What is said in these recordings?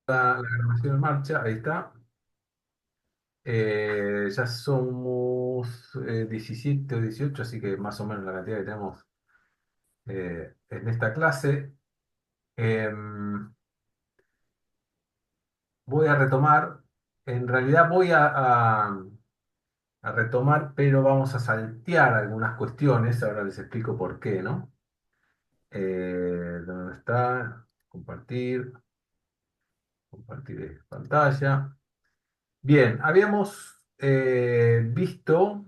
La grabación en marcha, ahí está. Ya somos 17 o 18, así que más o menos la cantidad que tenemos en esta clase. Voy a retomar, en realidad a retomar, pero vamos a saltear algunas cuestiones, ahora les explico por qué, ¿no? ¿Dónde está? Compartir, compartir pantalla. Bien, habíamos visto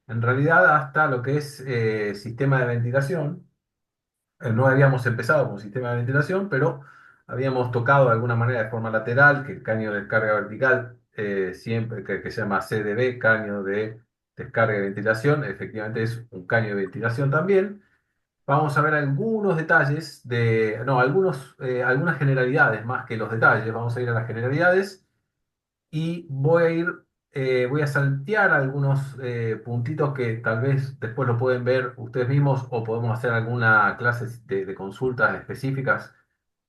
en realidad hasta lo que es sistema de ventilación. No habíamos empezado con sistema de ventilación, pero habíamos tocado de alguna manera de forma lateral que el caño de descarga vertical, siempre que se llama CDV, caño de descarga y ventilación, efectivamente es un caño de ventilación también. Vamos a ver algunos detalles no, algunas generalidades más que los detalles. Vamos a ir a las generalidades y voy a saltear algunos puntitos que tal vez después lo pueden ver ustedes mismos o podemos hacer alguna clase de consultas específicas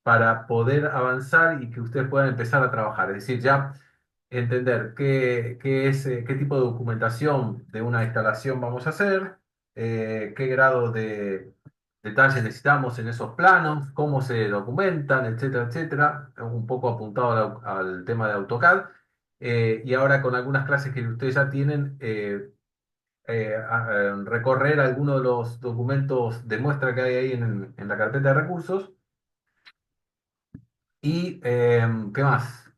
para poder avanzar y que ustedes puedan empezar a trabajar. Es decir, ya entender qué tipo de documentación de una instalación vamos a hacer, qué grado de detalle necesitamos en esos planos, cómo se documentan, etcétera, etcétera. Un poco apuntado al tema de AutoCAD. Y ahora con algunas clases que ustedes ya tienen, recorrer algunos de los documentos de muestra que hay ahí en la carpeta de recursos. Y, ¿qué más?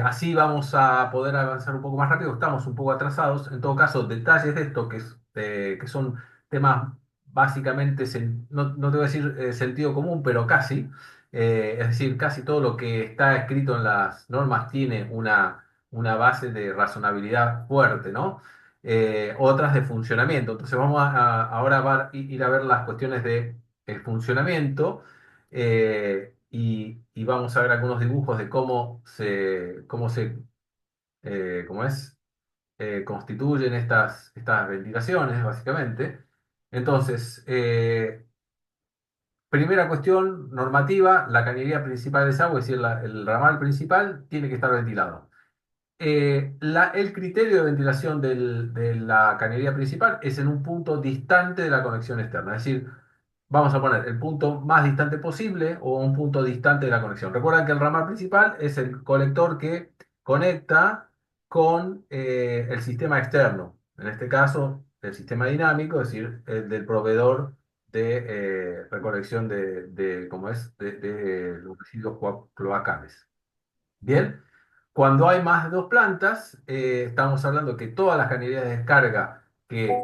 Así vamos a poder avanzar un poco más rápido. Estamos un poco atrasados. En todo caso, detalles de esto que son temas básicamente, no te voy a decir sentido común, pero casi. Es decir, casi todo lo que está escrito en las normas tiene una base de razonabilidad fuerte, ¿no? Otras de funcionamiento. Entonces vamos ahora ir a ver las cuestiones de funcionamiento. Y vamos a ver algunos dibujos de cómo es, constituyen estas ventilaciones, básicamente. Entonces, primera cuestión normativa, la cañería principal de desagüe, es decir, el ramal principal, tiene que estar ventilado. El criterio de ventilación de la cañería principal es en un punto distante de la conexión externa, es decir, vamos a poner el punto más distante posible o un punto distante de la conexión. Recuerda que el ramal principal es el colector que conecta con el sistema externo, en este caso el sistema dinámico, es decir, el del proveedor de recolección ¿cómo es? De los residuos cloacales. Bien, cuando hay más de dos plantas, estamos hablando que todas las cañerías de descarga que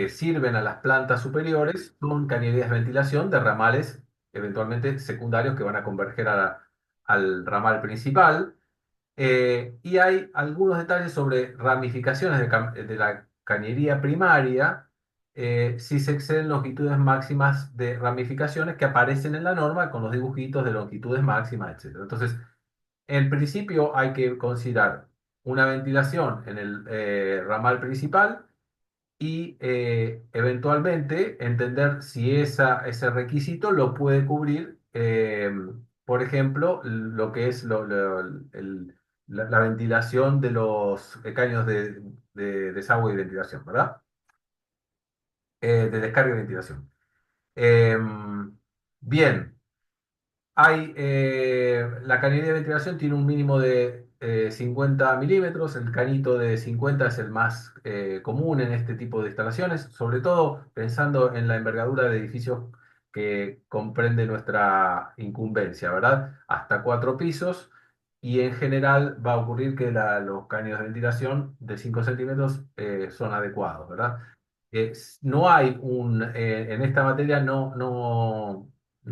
sirven a las plantas superiores son cañerías de ventilación de ramales eventualmente secundarios que van a converger al ramal principal. Y hay algunos detalles sobre ramificaciones de la cañería primaria, si se exceden longitudes máximas de ramificaciones que aparecen en la norma con los dibujitos de longitudes máximas, etcétera. Entonces, en principio hay que considerar una ventilación en el ramal principal y eventualmente entender si ese requisito lo puede cubrir, por ejemplo, lo que es la ventilación de los caños de desagüe y ventilación, ¿verdad? De descarga y ventilación. Bien. La cañería de ventilación tiene un mínimo de 50 milímetros, el cañito de 50 es el más común en este tipo de instalaciones, sobre todo pensando en la envergadura de edificios que comprende nuestra incumbencia, ¿verdad? Hasta 4 pisos y en general va a ocurrir que los caños de ventilación de 5 centímetros son adecuados, ¿verdad? No hay en esta materia no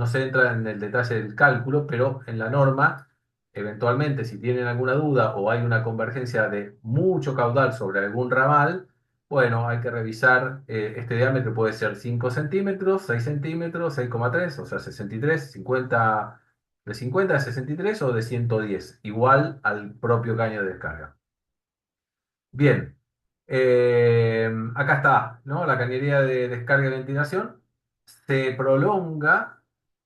se entra en el detalle del cálculo, pero en la norma, eventualmente, si tienen alguna duda o hay una convergencia de mucho caudal sobre algún ramal, bueno, hay que revisar, este diámetro puede ser 5 centímetros, 6 centímetros, 6,3, o sea, 63, 50, de 50 a 63 o de 110, igual al propio caño de descarga. Bien, acá está, ¿no? La cañería de descarga y ventilación se prolonga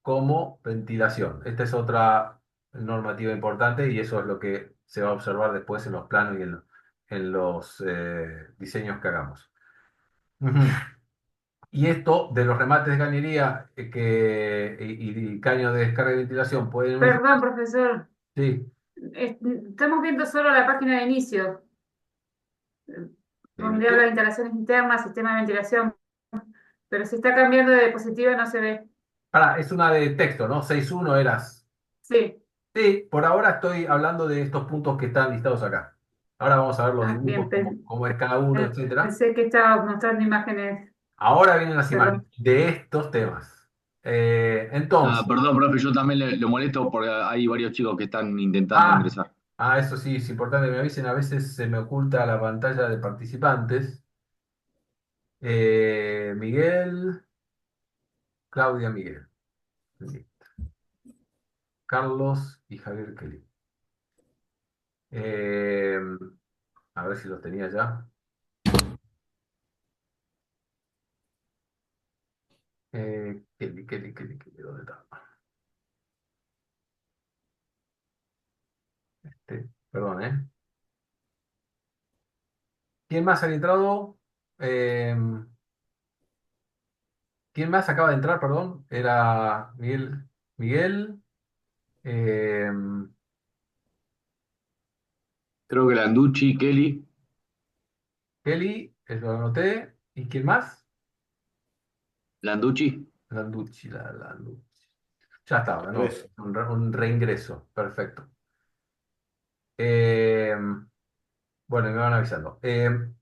como ventilación. Esta es otra normativa importante y eso es lo que se va a observar después en los planos y en los diseños que hagamos. Ujú. Y esto de los remates de cañería y caños de descarga y ventilación pueden Perdón, unificar. profesor. Sí, Estamos viendo solo la página de inicio, de donde habla inicio. de instalaciones internas, sistema de ventilación, pero si está cambiando de diapositiva no se ve. Pará, es una de texto, ¿no? 6.1 eras. Sí, Sí, por ahora estoy hablando de estos puntos que están listados acá. Ahora vamos a ver los bien, dibujos, cómo es cada uno, etcétera. pensé que estaba mostrando imágenes, Ahora vienen las imágenes perdón. de estos temas. Ah, Entonces, perdón, profe, yo también lo molesto porque hay varios chicos que están intentando ah, ingresar. eso sí, es importante que me avisen. A veces se me oculta la pantalla de participantes. Miguel, Claudia Miguel, sí, Carlos y Javier Kelly. Eh, a ver si los tenía ya. Kelly, ¿dónde está? Perdón, ¿eh? ¿Quién más había entrado? Eh, ¿Quién más acaba de entrar, perdón? Era Miguel, eh, Creo que Landucci, Kelly, Kelly, lo anoté. ¿Y quién más? Landucci. Landucci, Landucci. Ya estaba, ¿no? Ingreso. Un reingreso. Perfecto. Eh, bueno, me van avisando. Bien,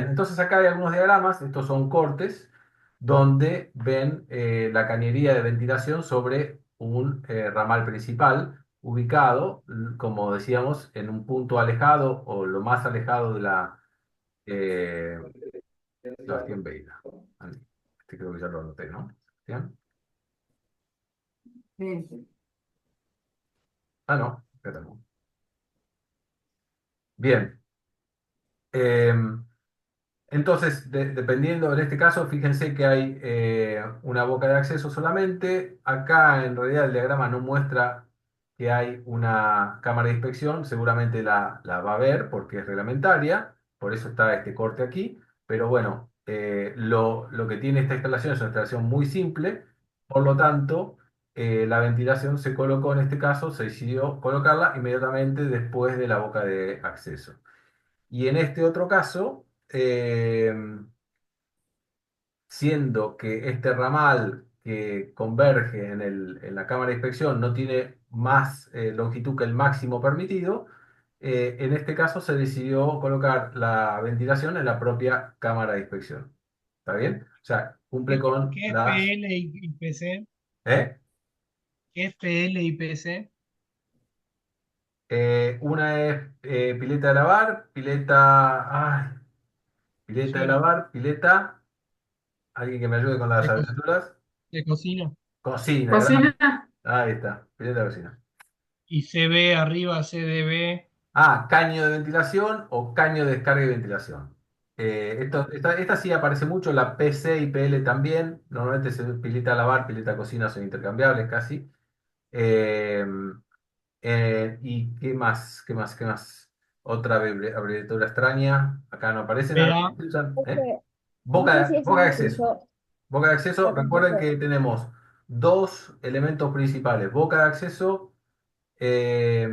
entonces acá hay algunos diagramas, estos son cortes, donde ven la cañería de ventilación sobre un ramal principal, ubicado, como decíamos, en un punto alejado o lo más alejado de la eh, Sebastián Beira. Este creo que ya lo anoté, ¿no? Sebastián. Sí. Ah, no, espera, no. Bien. Em, Entonces, dependiendo, en este caso, fíjense que hay una boca de acceso solamente. Acá, en realidad, el diagrama no muestra que hay una cámara de inspección. Seguramente la va a ver porque es reglamentaria. Por eso está este corte aquí. Pero bueno, lo que tiene esta instalación es una instalación muy simple. Por lo tanto, la ventilación se colocó, en este caso, se decidió colocarla inmediatamente después de la boca de acceso. Y en este otro caso, siendo que este ramal que converge en la cámara de inspección no tiene más longitud que el máximo permitido, en este caso se decidió colocar la ventilación en la propia cámara de inspección. ¿Está bien? O sea, cumple con ¿Qué las... FL y PC? ¿eh? ¿Qué FL y PC? Una es pileta de lavar, pileta de Cocina. lavar, pileta... Alguien que me ayude con las De, co- abreviaturas. de cocina. Cocina, Cocina, gracias. Ahí está, pileta de cocina. Y CB arriba, CDB. Caño de ventilación o caño de descarga y ventilación. Esta sí aparece mucho, la PC y PL también. Normalmente pileta a lavar, pileta a cocina son intercambiables casi. Eh, ¿Y qué más? ¿Qué más? ¿Qué más? Otra abreviatura extraña. Acá no aparecen. A BA. veces se usan, ¿eh? Profe, no sé si es Boca de algo que acceso. yo, Boca de acceso, recuerden profesor, que tenemos dos elementos principales. Boca de acceso eh,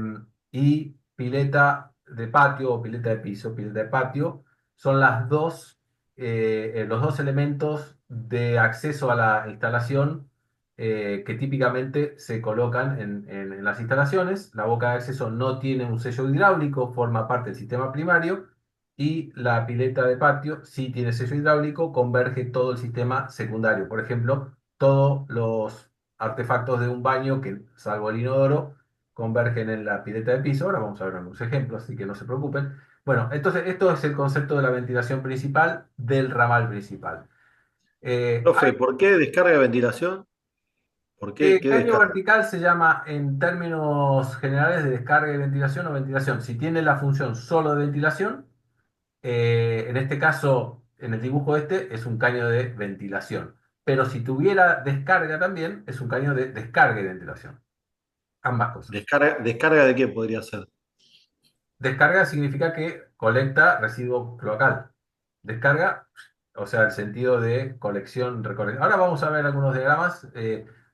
y pileta de patio o pileta de piso, pileta de patio, son los dos elementos de acceso a la instalación que típicamente se colocan en las instalaciones. La boca de acceso no tiene un sello hidráulico, forma parte del sistema primario. Y la pileta de patio sí tiene sello hidráulico, converge todo el sistema secundario. Por ejemplo, todos los artefactos de un baño, que salvo el inodoro, convergen en la pileta de piso. Ahora vamos a ver algunos ejemplos, así que no se preocupen. Bueno, entonces esto es el concepto de la ventilación principal del ramal principal. Profe, ¿por qué descarga ventilación? ¿Por qué Caño descarga? vertical se llama en términos generales de descarga y ventilación o ventilación. Si tiene la función solo de ventilación, en este caso, en el dibujo este, es un caño de ventilación. pero si tuviera descarga también, es un caño de descarga y ventilación. Ambas cosas. ¿Descarga de qué podría ser? Descarga significa que colecta residuo cloacal. Descarga, o sea, el sentido de colección, recolección. Ahora vamos a ver algunos diagramas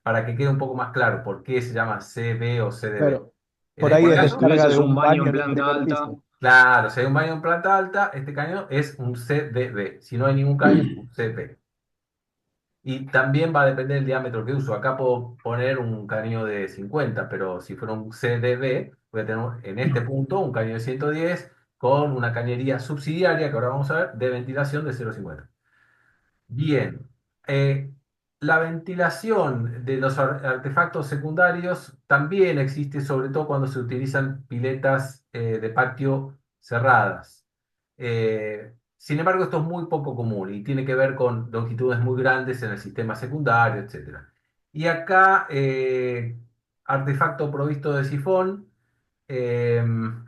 para que quede un poco más claro por qué se llama CB o CDB. Claro, En por ahí este es Porque si caso, descarga tuvieses de un un baño baño en en el planta primer alta, piso. claro, si hay un baño en planta alta, este caño es un CDB. Si no hay ningún caño, es un CP. Y también va a depender del diámetro que uso. Acá puedo poner un caño de 50, pero si fuera un CDB, voy a tener en este punto un caño de 110 con una cañería subsidiaria, que ahora vamos a ver, de ventilación de 0,50. Bien. Eh, la ventilación de los artefactos secundarios también existe, sobre todo cuando se utilizan piletas de patio cerradas. Sin embargo, esto es muy poco común y tiene que ver con longitudes muy grandes en el sistema secundario, etcétera. Y acá, artefacto provisto de sifón. En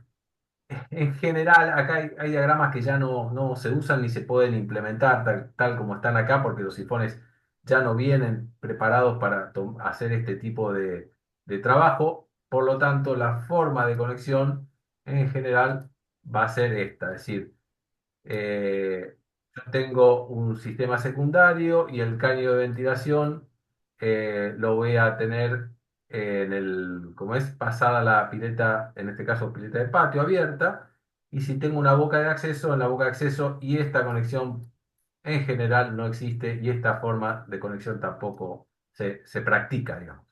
general, acá hay diagramas que ya no se usan ni se pueden implementar tal como están acá, porque los sifones ya no vienen preparados para hacer este tipo de trabajo. Por lo tanto, la forma de conexión en general va a ser esta, es decir, yo tengo un sistema secundario y el caño de ventilación lo voy a tener como es pasada la pileta, en este caso pileta de patio abierta, y si tengo una boca de acceso, en la boca de acceso y esta conexión en general no existe y esta forma de conexión tampoco se practica, digamos.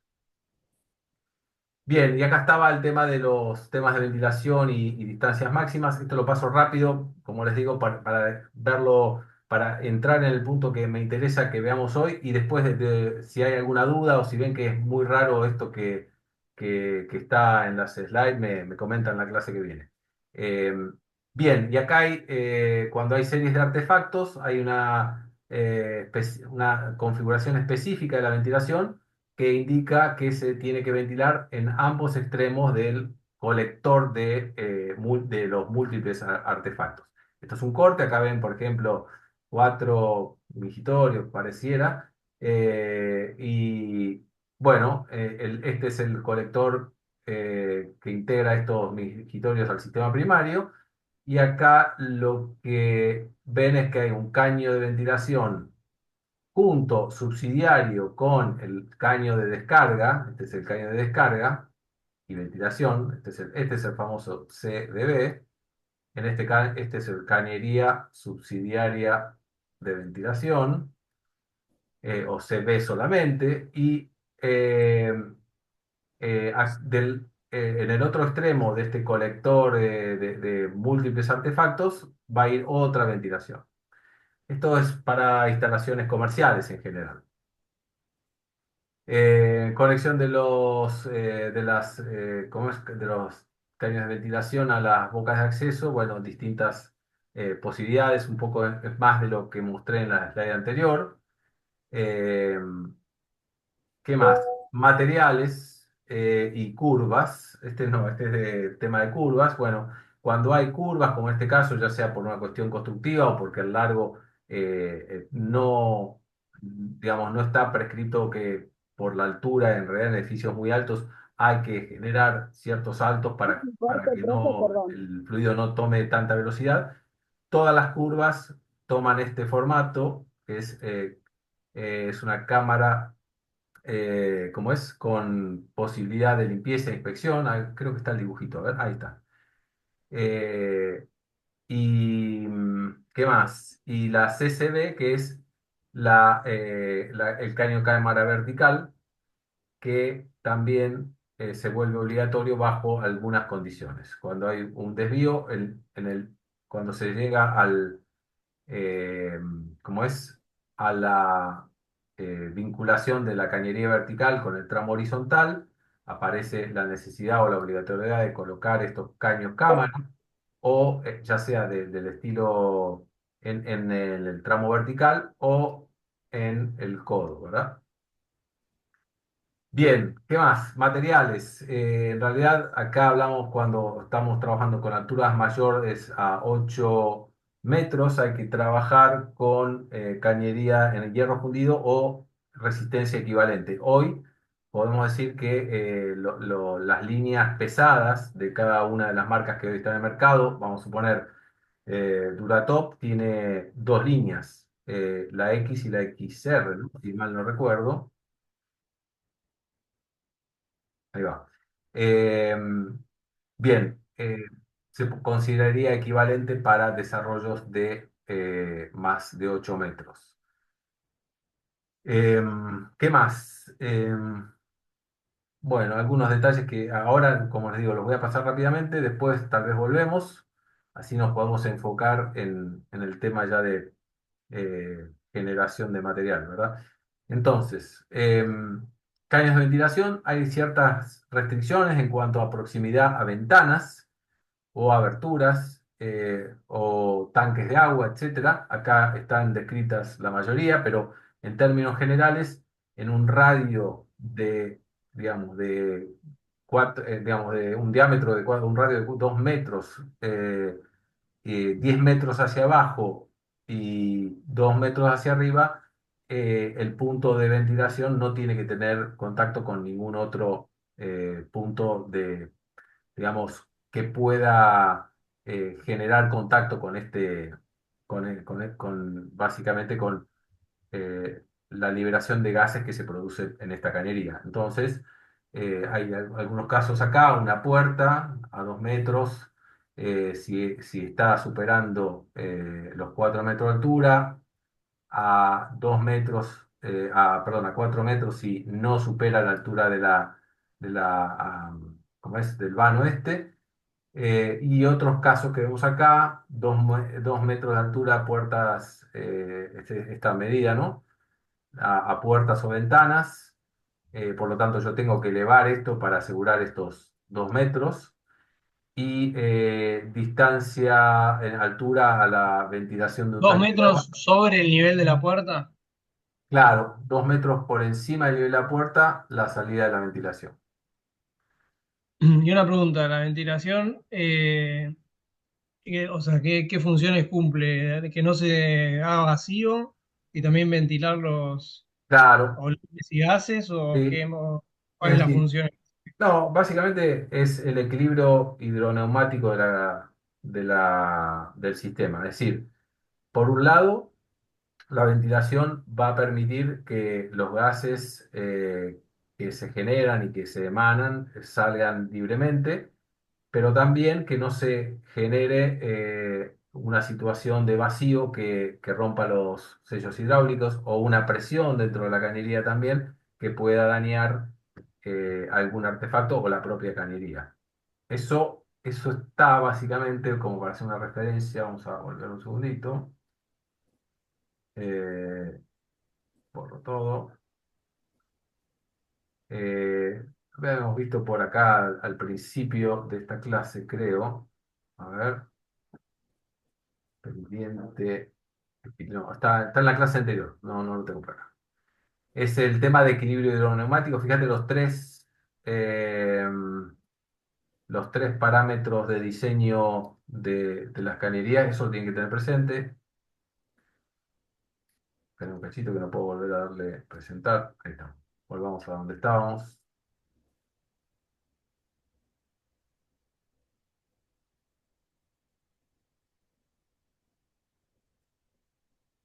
Bien, y acá estaba el tema de los temas de ventilación y distancias máximas. Esto lo paso rápido, como les digo, para verlo, para entrar en el punto que me interesa que veamos hoy y después si hay alguna duda o si ven que es muy raro esto que está en las slides, me comentan en la clase que viene. Eh, bien, y acá hay, cuando hay series de artefactos, hay una configuración específica de la ventilación que indica que se tiene que ventilar en ambos extremos del colector de los múltiples artefactos. Esto es un corte, acá ven, por ejemplo, 4 migitorios, pareciera, y bueno, este es el colector que integra estos migitorios al sistema primario, y acá lo que ven es que hay un caño de ventilación junto subsidiario con el caño de descarga, este es el caño de descarga y ventilación, este es el famoso CDB, este es el cañería subsidiaria de ventilación, o CB solamente, y en el otro extremo de este colector de múltiples artefactos va a ir otra ventilación. Esto es para instalaciones comerciales en general. Conexión ¿cómo de los caños de ventilación a las bocas de acceso, bueno, distintas posibilidades, un poco es más de lo que mostré en la slide anterior. Eh, ¿Qué más? Materiales y curvas. Este no, este es de tema de curvas. Bueno, cuando hay curvas, como en este caso, ya sea por una cuestión constructiva o porque el largo no, digamos, no está prescrito que por la altura, en realidad en edificios muy altos, hay que generar ciertos saltos para que el fluido no tome tanta velocidad. Todas las curvas toman este formato, que es una cámara como es, con posibilidad de limpieza e inspección. Creo que está el dibujito, a ver, ahí está. ¿Qué más? Y la CCB, que es el caño cámara vertical, que también se vuelve obligatorio bajo algunas condiciones. Cuando hay un desvío, cuando se llega eh, como es, a la vinculación de la cañería vertical con el tramo horizontal, aparece la necesidad o la obligatoriedad de colocar estos caños cámara, o ya sea del estilo en el tramo vertical o en el codo, ¿verdad? Bien, ¿qué más? Materiales. En realidad, acá hablamos cuando estamos trabajando con alturas mayores a 8 metros hay que trabajar con cañería en hierro fundido o resistencia equivalente. Hoy podemos decir que las líneas pesadas de cada una de las marcas que hoy están en el mercado, vamos a suponer, Duratop tiene dos líneas, la X y la XR, ¿no? Si mal no recuerdo. Ahí va. Eh, bien, se consideraría equivalente para desarrollos de más de 8 metros. ¿Qué más? Bueno, algunos detalles que ahora, como les digo, los voy a pasar rápidamente, después tal vez volvemos, así nos podemos enfocar en el tema ya de generación de material, ¿verdad? Entonces, caños de ventilación, hay ciertas restricciones en cuanto a proximidad a ventanas o aberturas o tanques de agua, etcétera. Acá están descritas la mayoría, pero en términos generales, en un radio de, digamos, digamos, de un diámetro de un radio de 2 metros, 10 metros hacia abajo y 2 metros hacia arriba, el punto de ventilación no tiene que tener contacto con ningún otro punto de, digamos, que pueda generar contacto con básicamente con la liberación de gases que se produce en esta cañería. Entonces, hay algunos casos acá, una puerta a 2 metros, si está superando los 4 metros de altura, a 2 metros, perdón, a 4 metros si no supera la altura ¿cómo es? Del vano este. Y otros casos que vemos acá, 2 metros de altura, puertas, esta medida, ¿no? A puertas o ventanas. Por lo tanto, yo tengo que elevar esto para asegurar estos 2 metros. Y distancia en altura a la ventilación de un ¿Dos tanque de agua. metros sobre el nivel de la puerta? Claro, 2 metros por encima del nivel de la puerta, la salida de la ventilación. Y una pregunta, ¿la ventilación, o sea, qué funciones cumple? ¿Que no se haga vacío y también ventilar los Claro, olores y gases o sí. cuál Es es la decir, función? no, básicamente es el equilibrio hidroneumático del sistema. Es decir, por un lado, la ventilación va a permitir que los gases que se generan y que se emanan salgan libremente, pero también que no se genere una situación de vacío que rompa los sellos hidráulicos o una presión dentro de la cañería también que pueda dañar algún artefacto o la propia cañería. Eso está básicamente, como para hacer una referencia, vamos a volver un segundito. Eh, Borro todo. Eh, Habíamos visto por acá al principio de esta clase, creo. A ver, pendiente. No, está en la clase anterior. No, no lo tengo por acá. Es el tema de equilibrio hidroneumático. Fíjate eh, los tres parámetros de diseño de las cañerías. Eso lo tienen que tener presente. Tengo un cachito que no puedo volver a darle presentar. Ahí está. Volvamos a donde estábamos.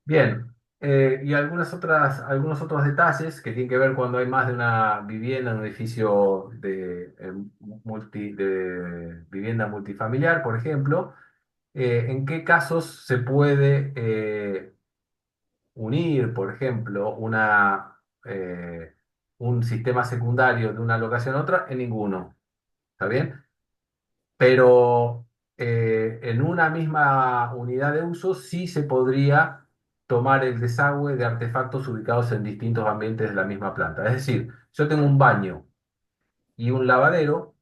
Bien, y algunos otros detalles que tienen que ver cuando hay más de una vivienda en un edificio de vivienda multifamiliar, por ejemplo, en qué casos se puede unir, por ejemplo, un sistema secundario de una locación a otra, en ninguno. ¿Está bien? Pero en una misma unidad de uso sí se podría tomar el desagüe de artefactos ubicados en distintos ambientes de la misma planta. Es decir, yo tengo un baño y un lavadero,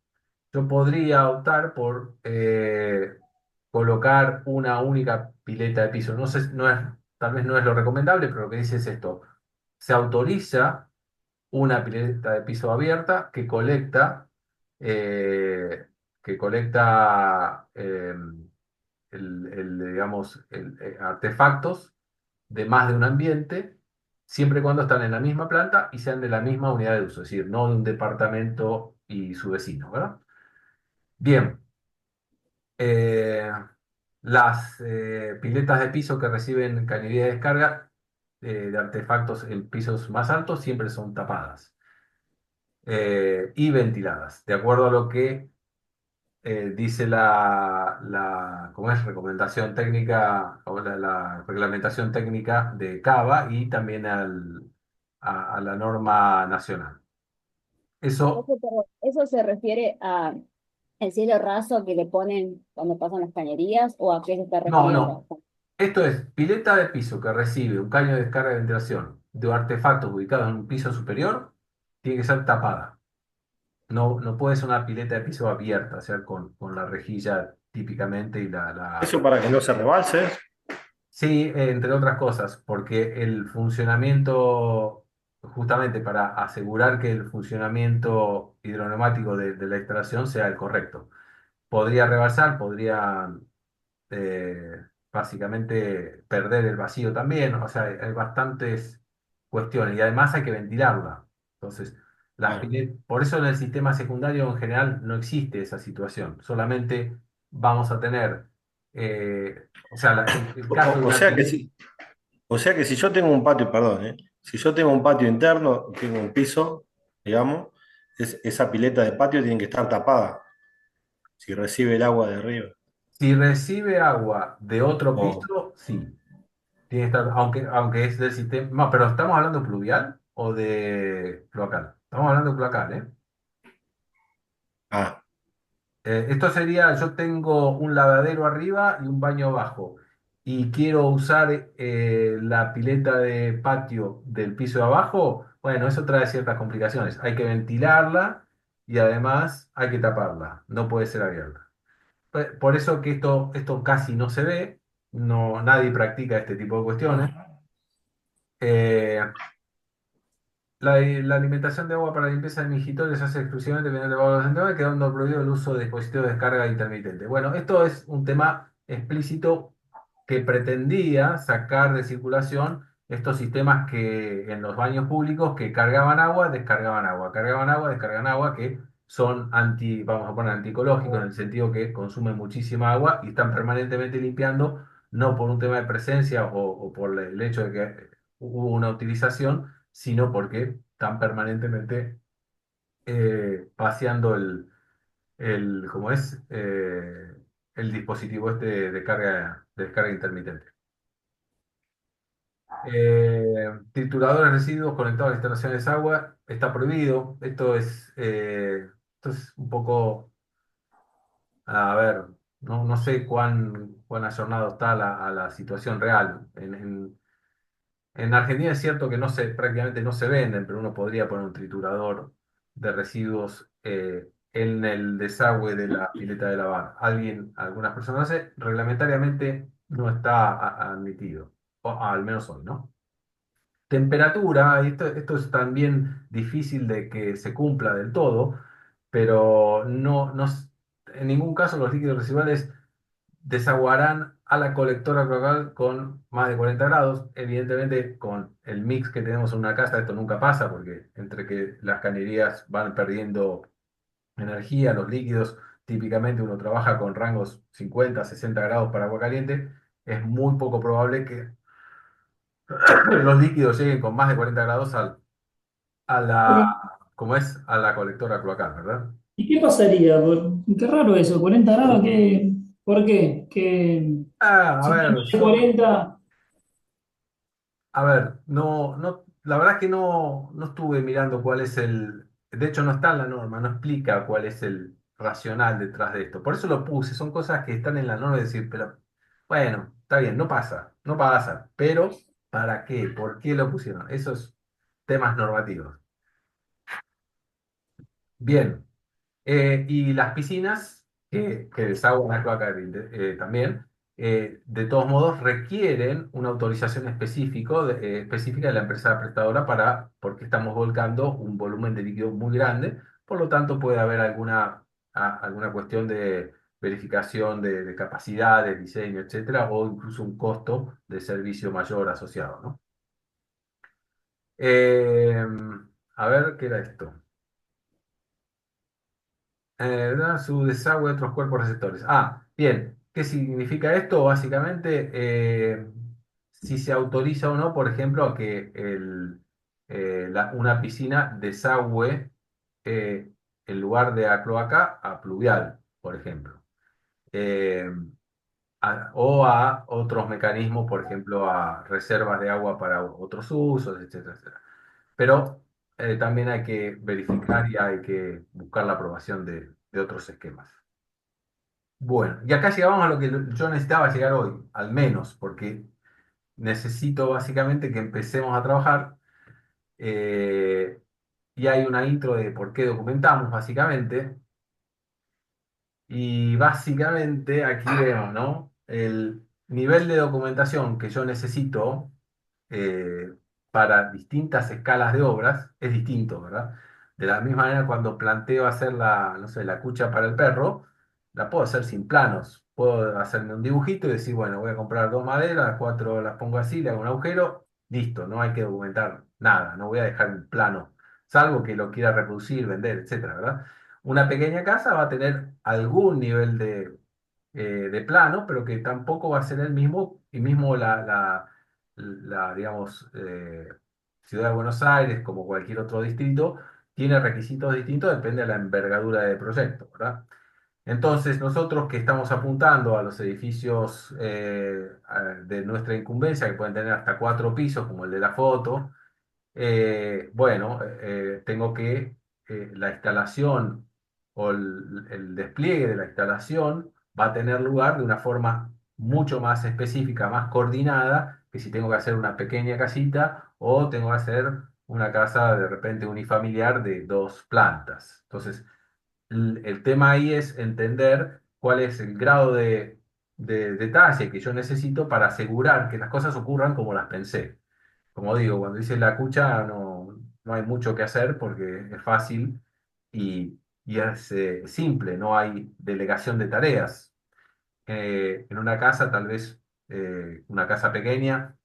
yo podría optar por colocar una única pileta de piso. No sé, tal vez no es lo recomendable, pero lo que dice es esto. Se autoriza una pileta de piso abierta eh, que colecta digamos, artefactos de más de un ambiente, siempre y cuando están en la misma planta y sean de la misma unidad de uso, es decir, no de un departamento y su vecino, ¿verdad? Bien, eh, las piletas de piso que reciben cañería de descarga de artefactos en pisos más altos siempre son tapadas y ventiladas, de acuerdo a lo que dice ¿cómo es? Recomendación técnica o la reglamentación técnica de CABA y también a la norma nacional. Eso, ¿Eso se refiere a el cielo raso que le ponen cuando pasan las cañerías o a qué se está no, refiriendo? no. Esto es pileta de piso que recibe un caño de descarga de ventilación de artefactos ubicados en un piso superior, tiene que ser tapada. No, no puede ser una pileta de piso abierta, o sea, con la rejilla típicamente y Eso para que no se rebalse. Sí, entre otras cosas, porque el funcionamiento, justamente para asegurar que el funcionamiento hidroneumático de la instalación sea el correcto. Podría rebalsar, podría eh, básicamente perder el vacío también, o sea, hay bastantes cuestiones y además hay que ventilarla. Entonces, Claro. por eso en el sistema secundario en general no existe esa situación, solamente vamos a tener, o sea, el caso de O una sea que pileta. si, o sea que si yo tengo un patio, perdón, si yo tengo un patio interno, tengo un piso, digamos, esa pileta de patio tiene que estar tapada si recibe el agua de arriba. Si recibe agua de otro O, piso, sí, tiene que estar, aunque es del sistema, no, pero ¿estamos hablando pluvial o de cloacal? Estamos hablando de cloacal, ¿eh? ah, Esto sería, yo tengo un lavadero arriba y un baño abajo y quiero usar la pileta de patio del piso de abajo, bueno, eso trae ciertas complicaciones. Hay que ventilarla y además hay que taparla, no puede ser abierta. Por eso que esto casi no se ve, no, nadie practica este tipo de cuestiones. Eh, la alimentación de agua para limpieza de mingitorio se hace exclusivamente mediante agua central, quedando prohibido el uso de dispositivos de descarga intermitente. Bueno, esto es un tema explícito que pretendía sacar de circulación estos sistemas que en los baños públicos que cargaban agua, descargaban agua, cargaban agua, descargan agua, que son vamos a poner antiecológicos en el sentido que consumen muchísima agua y están permanentemente limpiando, no por un tema de presencia o por el hecho de que hubo una utilización, sino porque están permanentemente vaciando ¿cómo es? El dispositivo este de descarga intermitente. Trituradores de residuos conectados a instalaciones de agua está prohibido. Esto es un poco, a ver, no sé cuán ayornado está a la situación real. En Argentina es cierto que prácticamente no se venden, pero uno podría poner un triturador de residuos en el desagüe de la pileta de lavar. Algunas personas lo hacen, reglamentariamente no está admitido, o al menos hoy, ¿no? Temperatura, y esto es también difícil de que se cumpla del todo, pero en ningún caso los líquidos residuales desaguarán a la colectora cloacal con más de 40 grados. Evidentemente, con el mix que tenemos en una casa, esto nunca pasa porque entre que las cañerías van perdiendo energía, los líquidos, típicamente uno trabaja con rangos 50, 60 grados para agua caliente, es muy poco probable que los líquidos lleguen con más de 40 grados a Pero, a la colectora cloacal, ¿verdad? ¿y qué pasaría? Qué raro eso, 40 grados, ¿por qué? A Si están ver, de 40, A ver, la verdad es que no estuve mirando cuál es de hecho no está en la norma, no explica cuál es el racional detrás de esto. Por eso lo puse, son cosas que están en la norma y decir, pero bueno, está bien, no pasa, pero ¿para qué? ¿Por qué lo pusieron? Esos temas normativos. Bien. Y las piscinas, que desaguan la cloaca también, de todos modos requieren una autorización específica de la empresa prestadora porque estamos volcando un volumen de líquido muy grande, por lo tanto puede haber alguna cuestión de verificación de capacidades, diseño, etcétera, o incluso un costo de servicio mayor asociado, ¿no? Eh, a ver, ¿qué era esto? Da su desagüe de otros cuerpos receptores. Ah, bien. ¿Qué significa esto? Básicamente, si se autoriza o no, por ejemplo, a que una piscina desagüe eh, en lugar de a cloaca a pluvial, por ejemplo. Eh, o a otros mecanismos, por ejemplo, a reservas de agua para otros usos, etcétera, etcétera. Pero también hay que verificar y hay que buscar la aprobación de otros esquemas. Bueno, y acá llegamos a lo que yo necesitaba llegar hoy, al menos, porque necesito básicamente que empecemos a trabajar. eh, y hay una intro de por qué documentamos, básicamente. Y básicamente aquí vemos, ¿no? El nivel de documentación que yo necesito eh, para distintas escalas de obras es distinto, ¿verdad? De la misma manera, cuando planteo hacer la, no sé, la cucha para el perro, la puedo hacer sin planos. Puedo hacerme un dibujito y decir, bueno, voy a comprar dos maderas, las cuatro las pongo así, le hago un agujero, listo, no hay que documentar nada, no voy a dejar un plano, salvo que lo quiera reproducir, vender, etcétera, ¿verdad? Una pequeña casa va a tener algún nivel de plano, pero que tampoco va a ser el mismo, y mismo digamos, Ciudad de Buenos Aires, como cualquier otro distrito, tiene requisitos distintos, depende de la envergadura del proyecto, ¿verdad? Entonces, nosotros que estamos apuntando a los edificios de nuestra incumbencia, que pueden tener hasta 4 pisos, como el de la foto, bueno, tengo que la instalación o el despliegue de la instalación va a tener lugar de una forma mucho más específica, más coordinada, que si tengo que hacer una pequeña casita o tengo que hacer una casa de repente unifamiliar de 2 plantas. Entonces, el tema ahí es entender cuál es el grado de detalle que yo necesito para asegurar que las cosas ocurran como las pensé. Como digo, cuando dice la cucha no hay mucho que hacer porque es fácil y es simple, no hay delegación de tareas. En una casa, tal vez una casa pequeña,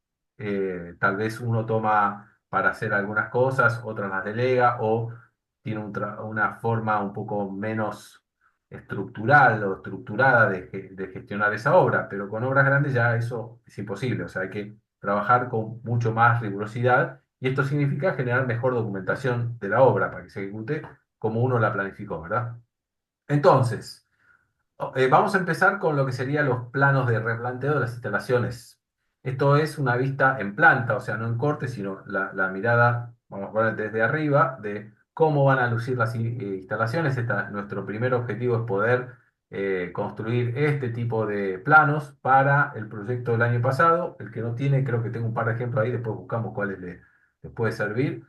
tal vez uno toma para hacer algunas cosas, otras las delega o tiene una forma un poco menos estructural o estructurada de gestionar esa obra, pero con obras grandes ya eso es imposible, o sea, hay que trabajar con mucho más rigurosidad y esto significa generar mejor documentación de la obra para que se ejecute como uno la planificó, ¿verdad? Entonces, vamos a empezar con lo que serían los planos de replanteo de las instalaciones. Esto es una vista en planta, o sea, no en corte, sino la mirada, vamos a poner desde arriba, de cómo van a lucir las instalaciones. Nuestro primer objetivo es poder construir este tipo de planos para el proyecto del año pasado. El que no tiene, creo que tengo un par de ejemplos ahí, después buscamos cuáles le puede servir.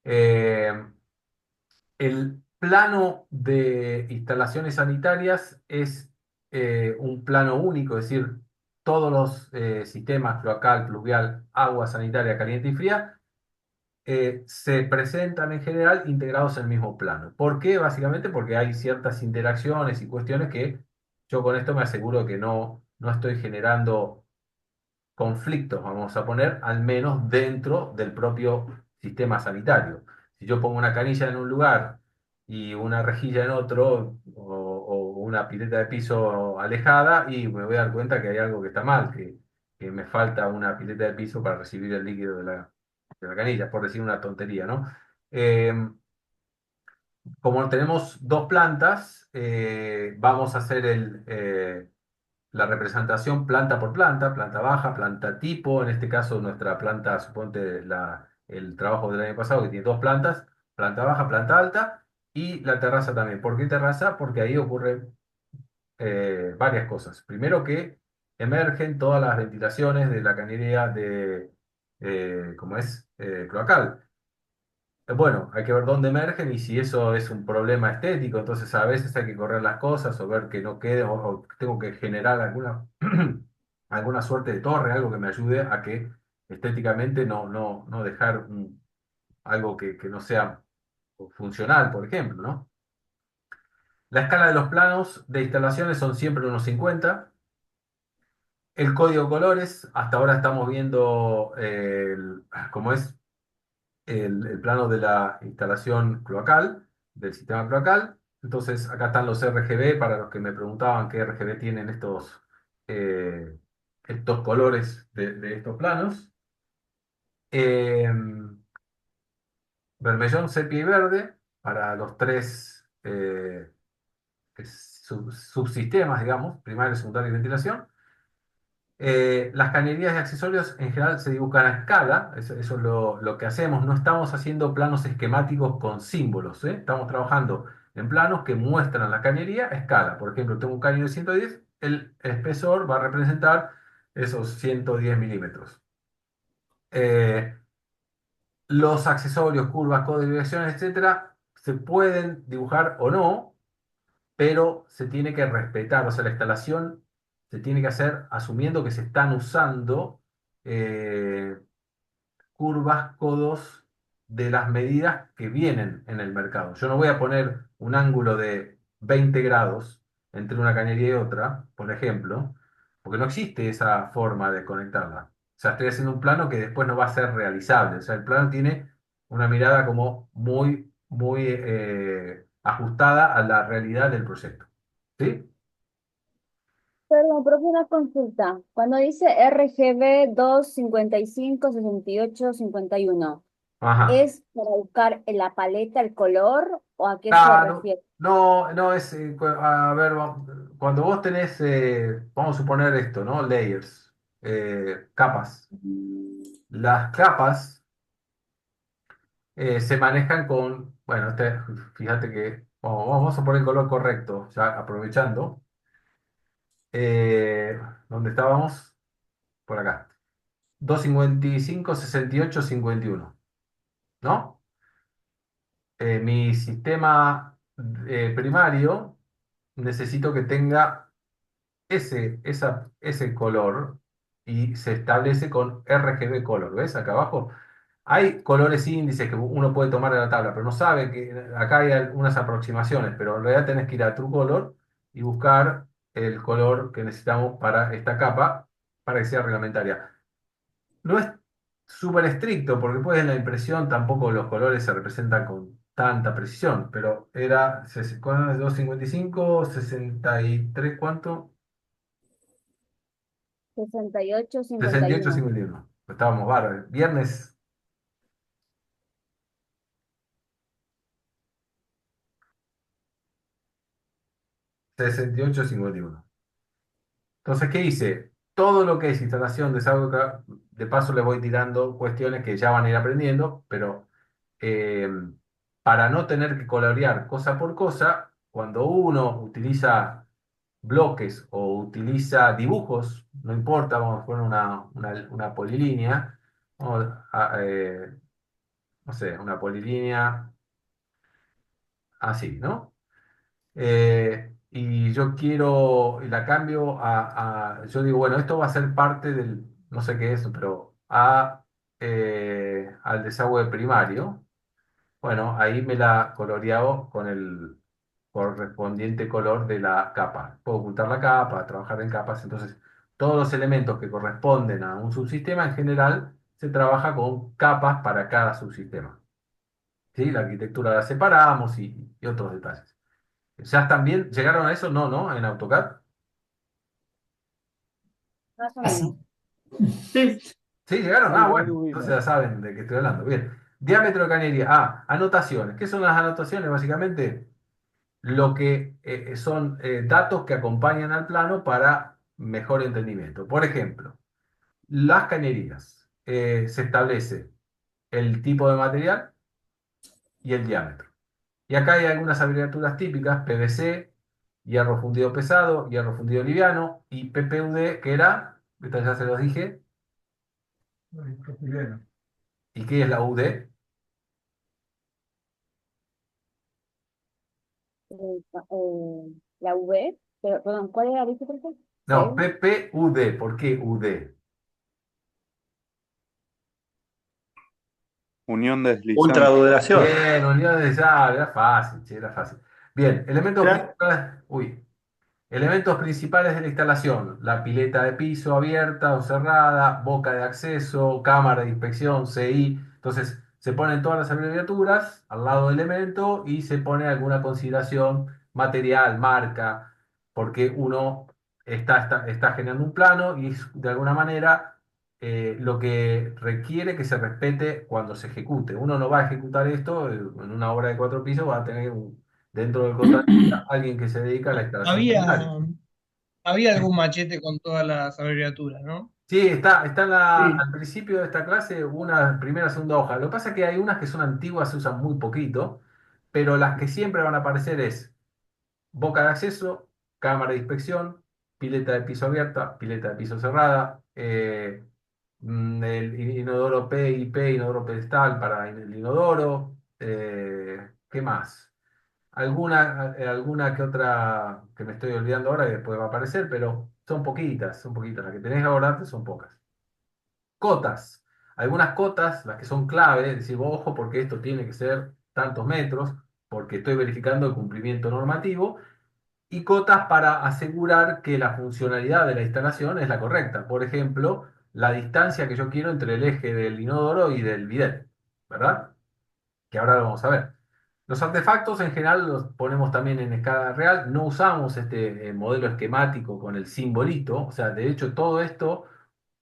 Eh, el plano de instalaciones sanitarias es un plano único, es decir, todos los sistemas cloacal, pluvial, agua sanitaria caliente y fría se presentan en general integrados en el mismo plano. ¿Por qué? Básicamente porque hay ciertas interacciones y cuestiones que yo con esto me aseguro que no estoy generando conflictos, vamos a poner, al menos dentro del propio sistema sanitario. Si yo pongo una canilla en un lugar y una rejilla en otro, o una pileta de piso alejada, y me voy a dar cuenta que hay algo que está mal, que me falta una pileta de piso para recibir el líquido de la canilla, por decir una tontería, ¿no? Como tenemos 2 plantas, vamos a hacer la representación planta por planta baja, planta tipo, en este caso nuestra planta, suponte el trabajo del año pasado que tiene 2 plantas, planta baja, planta alta y la terraza también. ¿Por qué terraza? Porque ahí ocurren varias cosas. Primero que emergen todas las ventilaciones de la cañería ¿cómo es? Cloacal. Bueno, hay que ver dónde emergen y si eso es un problema estético, entonces a veces hay que correr las cosas o ver que no quede, o tengo que generar alguna suerte de torre, algo que me ayude a que estéticamente no dejar algo que no sea funcional, por ejemplo, ¿no? La escala de los planos de instalaciones son siempre unos 50. El código de colores, hasta ahora estamos viendo cómo es el plano de la instalación cloacal, del sistema cloacal. Entonces, acá están los RGB, para los que me preguntaban qué RGB tienen eh, estos colores de estos planos. Eh, Vermellón, sepia y verde, para los tres subsistemas, digamos, primario, secundario y ventilación. Las cañerías y accesorios en general se dibujan a escala, eso es lo que hacemos. No estamos haciendo planos esquemáticos con símbolos, ¿eh? Estamos trabajando en planos que muestran la cañería a escala. Por ejemplo, tengo un caño de 110, el espesor va a representar esos 110 milímetros. Eh, los accesorios, curvas, codos, direcciones, etcétera, se pueden dibujar o no, pero se tiene que respetar, o sea, la instalación se tiene que hacer asumiendo que se están usando eh, curvas, codos de las medidas que vienen en el mercado. Yo no voy a poner un ángulo de 20 grados entre una cañería y otra, por ejemplo, porque no existe esa forma de conectarla. O sea, estoy haciendo un plano que después no va a ser realizable. O sea, el plano tiene una mirada como muy ajustada a la realidad del proyecto. ¿Sí? Perdón, profe, una consulta. Cuando dice RGB 255 68 51, Ajá. ¿es para buscar en la paleta el color o a qué se Ah, no, refiere? no, no es, a ver, cuando vos tenés, vamos a suponer esto, ¿no? Layers, capas. Las capas se manejan con, bueno, fíjate que, vamos a poner el color correcto, ya aprovechando. ¿Dónde estábamos? Por acá. 255, 68, 51, ¿no? Mi sistema primario necesito que tenga ese color y se establece con RGB color. ¿Ves acá abajo? Hay colores índices que uno puede tomar de la tabla, pero no sabe que acá hay algunas aproximaciones, pero en realidad tenés que ir a TrueColor y buscar el color que necesitamos para esta capa para que sea reglamentaria. No es súper estricto porque pues en la impresión tampoco los colores se representan con tanta precisión, pero era ¿cuál es? 255, 63, ¿cuánto? 68 68, 51. 51. Estábamos bárbaros. Viernes 68, 51. Entonces, ¿qué hice? Todo lo que es instalación de Sauca, de paso le voy tirando cuestiones que ya van a ir aprendiendo, pero eh, para no tener que colorear cosa por cosa, cuando uno utiliza bloques o utiliza dibujos, no importa, vamos a poner una polilínea, vamos no sé, una polilínea así, ¿no? Y yo quiero, y la cambio yo digo, bueno, esto va a ser parte del, no sé qué es, pero al desagüe primario. Bueno, ahí me la coloreado con el correspondiente color de la capa. Puedo ocultar la capa, trabajar en capas, entonces todos los elementos que corresponden a un subsistema en general se trabaja con capas para cada subsistema. ¿Sí? La arquitectura la separamos y otros detalles. ¿Ya también llegaron a eso? No, ¿no? En AutoCAD. Más o menos. Así. Sí, Sí, llegaron. Ah, Ahí bueno, entonces ubino. ya saben de qué estoy hablando. Bien. Diámetro de cañería. Ah, anotaciones. ¿Qué son las anotaciones? Básicamente, lo que son datos que acompañan al plano para mejor entendimiento. Por ejemplo, las cañerías. Se establece el tipo de material y el diámetro. Y acá hay algunas abreviaturas típicas: PVC, hierro fundido pesado, hierro fundido liviano, y PPUD, que era, estas ya se los dije. ¿Y qué es la UD? La V, pero, perdón, ¿cuál era, dice, profe? No, C. PPUD. ¿Por qué UD? Unión deslizante. Ultraduración. Bien, unidades ya, era fácil, che, era fácil. Bien, elementos Era- principales. Uy. Elementos principales de la instalación: la pileta de piso abierta o cerrada, boca de acceso, cámara de inspección, CI. Entonces, se ponen todas las abreviaturas al lado del elemento y se pone alguna consideración material, marca, porque uno está generando un plano y es de alguna manera lo que requiere que se respete cuando se ejecute. Uno no va a ejecutar esto en una obra de 4 pisos, va a tener dentro del contratista alguien que se dedica a la instalación Había, sanitaria. había algún machete con todas las abreviaturas, ¿no? Sí, está Sí. al principio de esta clase una primera, segunda hoja. Lo que pasa es que hay unas que son antiguas, se usan muy poquito, pero las que siempre van a aparecer es boca de acceso, cámara de inspección, pileta de piso abierta, pileta de piso cerrada, el inodoro PIP, inodoro pedestal para el inodoro, ¿qué más? Alguna que otra que me estoy olvidando ahora y después va a aparecer, pero son poquitas. Las que tenés ahora son pocas. Cotas. Algunas cotas, las que son clave, es decir, ojo, porque esto tiene que ser tantos metros, porque estoy verificando el cumplimiento normativo, y cotas para asegurar que la funcionalidad de la instalación es la correcta. Por ejemplo, la distancia que yo quiero entre el eje del inodoro y del bidet, ¿verdad? Que ahora lo vamos a ver. Los artefactos en general los ponemos también en escala real, no usamos este modelo esquemático con el simbolito, o sea, de hecho todo esto,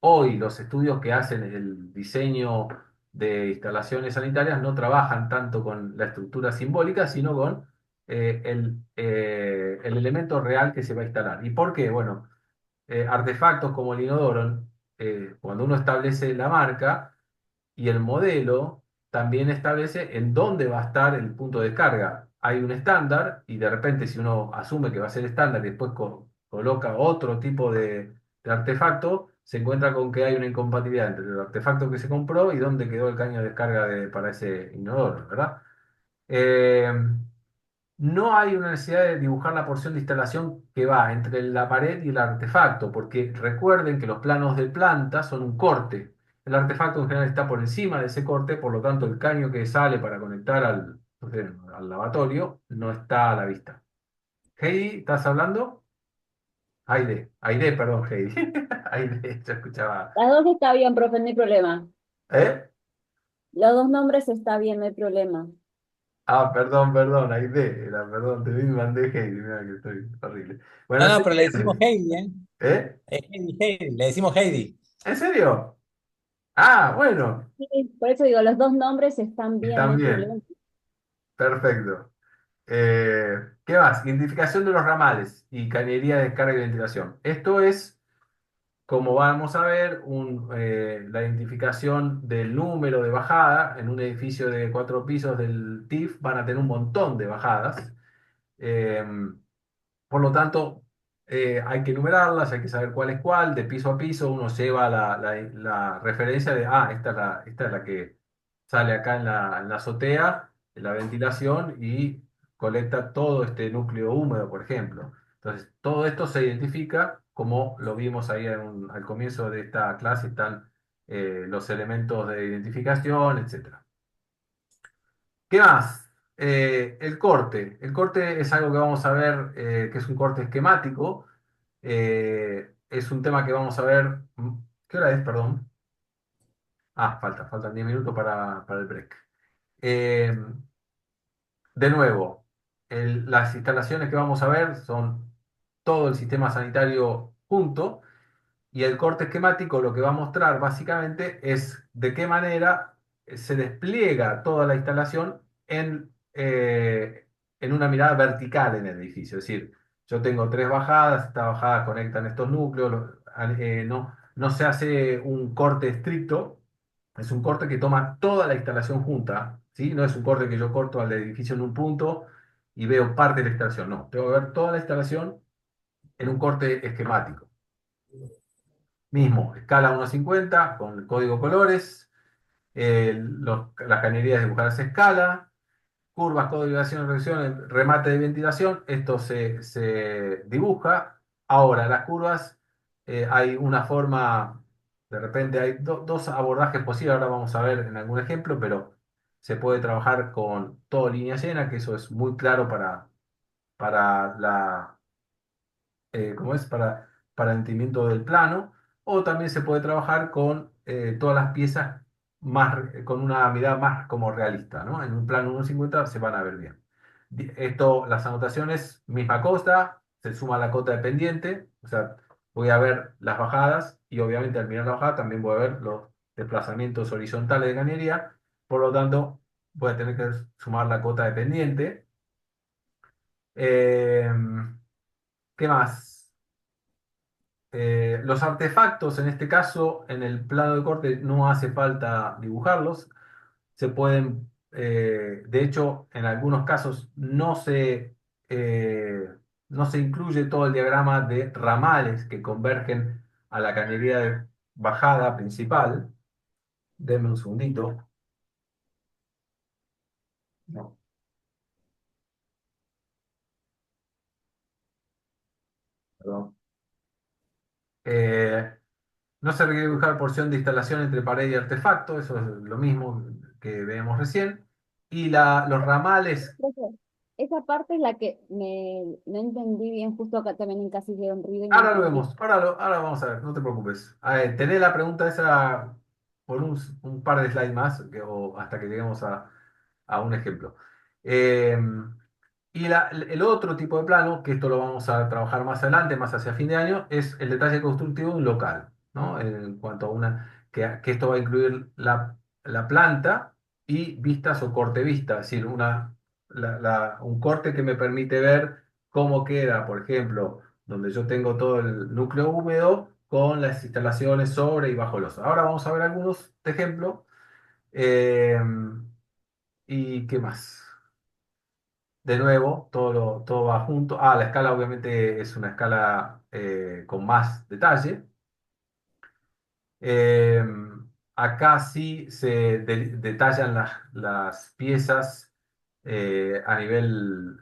hoy los estudios que hacen el diseño de instalaciones sanitarias no trabajan tanto con la estructura simbólica, sino con el elemento real que se va a instalar. ¿Y por qué? Bueno, artefactos como el inodoro, cuando uno establece la marca, y el modelo también establece en dónde va a estar el punto de carga. Hay un estándar y de repente si uno asume que va a ser estándar y después coloca otro tipo de artefacto, se encuentra con que hay una incompatibilidad entre el artefacto que se compró y dónde quedó el caño de descarga para ese inodoro, ¿verdad? Eh, no hay una necesidad de dibujar la porción de instalación que va entre la pared y el artefacto, porque recuerden que los planos de planta son un corte. El artefacto en general está por encima de ese corte, por lo tanto el caño que sale para conectar no sé, al lavatorio no está a la vista. Heidi, ¿estás hablando? Aide, perdón, Heidi. Aide, yo escuchaba. Las dos está bien, profe, no hay problema. ¿Eh? Los dos nombres está bien, no hay problema. Ah, perdón, Aide. Perdón, te vi, me mandé Heidi, mira que estoy horrible. Bueno, No, es no, el pero le decimos viernes. Heidi, ¿eh? ¿Eh? Es Heidi, Heidi, le decimos Heidi. ¿En serio? Ah, bueno, Sí, por eso digo, los dos nombres están bien, no están hay problema. bien, perfecto. ¿Qué más? Identificación de los ramales y cañería de descarga y ventilación. Esto es, como vamos a ver, la identificación del número de bajada. En un edificio de 4 pisos del TIF van a tener un montón de bajadas. Eh, por lo tanto, hay que enumerarlas, hay que saber cuál es cuál, de piso a piso uno lleva la referencia de, esta es la que sale acá en la azotea, en la ventilación y colecta todo este núcleo húmedo, por ejemplo. Entonces, todo esto se identifica como lo vimos ahí al comienzo de esta clase, están los elementos de identificación, etcétera. ¿Qué más? El corte. El corte es algo que vamos a ver, que es un corte esquemático. Es un tema que vamos a ver. ¿Qué hora es, perdón? Ah, faltan 10 minutos para el break. Eh, de nuevo, las instalaciones que vamos a ver son todo el sistema sanitario junto. Y el corte esquemático lo que va a mostrar básicamente es de qué manera se despliega toda la instalación en una mirada vertical en el edificio. Es decir, yo tengo 3 bajadas, estas bajadas conectan estos núcleos, no se hace un corte estricto, es un corte que toma toda la instalación junta, ¿sí? No es un corte que yo corto al edificio en un punto y veo parte de la instalación, no, tengo que ver toda la instalación en un corte esquemático. Mismo, escala 1.50 con el código colores, las cañerías dibujadas a escala, curvas, código de vibración, reducción, el remate de ventilación, esto se dibuja. Ahora, las curvas, hay una forma, de repente hay dos abordajes posibles, ahora vamos a ver en algún ejemplo, pero se puede trabajar con todo línea llena, que eso es muy claro para ¿cómo es? Para el entendimiento del plano, o también se puede trabajar con todas las piezas con una mirada más como realista, ¿no? En un plano 1.50 se van a ver bien. Esto, las anotaciones, misma cosa, se suma la cota de pendiente, o sea, voy a ver las bajadas y obviamente al mirar la bajada también voy a ver los desplazamientos horizontales de cañería, por lo tanto voy a tener que sumar la cota de pendiente. ¿Qué más? Los artefactos, en este caso, en el plano de corte no hace falta dibujarlos. Se pueden, de hecho, en algunos casos no se incluye todo el diagrama de ramales que convergen a la cañería de bajada principal. Denme un segundito. No, perdón. Eh, No se requiere dibujar porción de instalación entre pared y artefacto, eso es lo mismo que vemos recién. Y los ramales, Profe, esa parte es la que no entendí bien, justo acá también en casa hicieron ruido y no ahora lo entendí. vemos, ahora vamos a ver, no te preocupes. A ver, tenés la pregunta esa por un par de slides más, o hasta que lleguemos a un ejemplo. Eh, y el otro tipo de plano, que esto lo vamos a trabajar más adelante, más hacia fin de año, es el detalle constructivo de un local, ¿no? En cuanto a que esto va a incluir la planta y vistas o corte vista, es decir, un corte que me permite ver cómo queda, por ejemplo, donde yo tengo todo el núcleo húmedo con las instalaciones sobre y bajo los. Ahora vamos a ver algunos ejemplos. Eh, ¿Y qué más? De nuevo, todo va junto. Ah, la escala obviamente es una escala con más detalle. Eh, Acá sí se detallan las piezas a nivel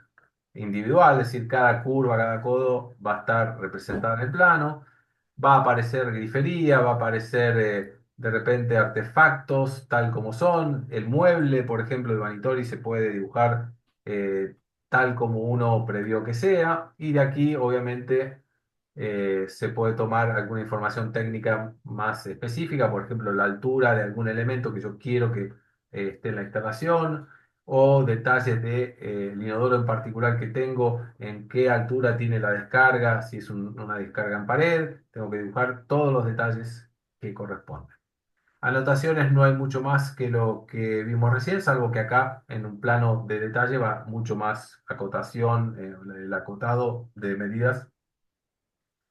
individual, es decir, cada curva, cada codo va a estar representada en el plano. Va a aparecer grifería, va a aparecer de repente artefactos tal como son. El mueble, por ejemplo, el vanitori se puede dibujar tal como uno previó que sea. Y de aquí, obviamente se puede tomar alguna información técnica más específica, por ejemplo, la altura de algún elemento que yo quiero que esté en la instalación, o detalles de el inodoro en particular que tengo, en qué altura tiene la descarga, si es una descarga en pared, tengo que dibujar todos los detalles que corresponden. Anotaciones no hay mucho más que lo que vimos recién, salvo que acá en un plano de detalle va mucho más acotación, el acotado de medidas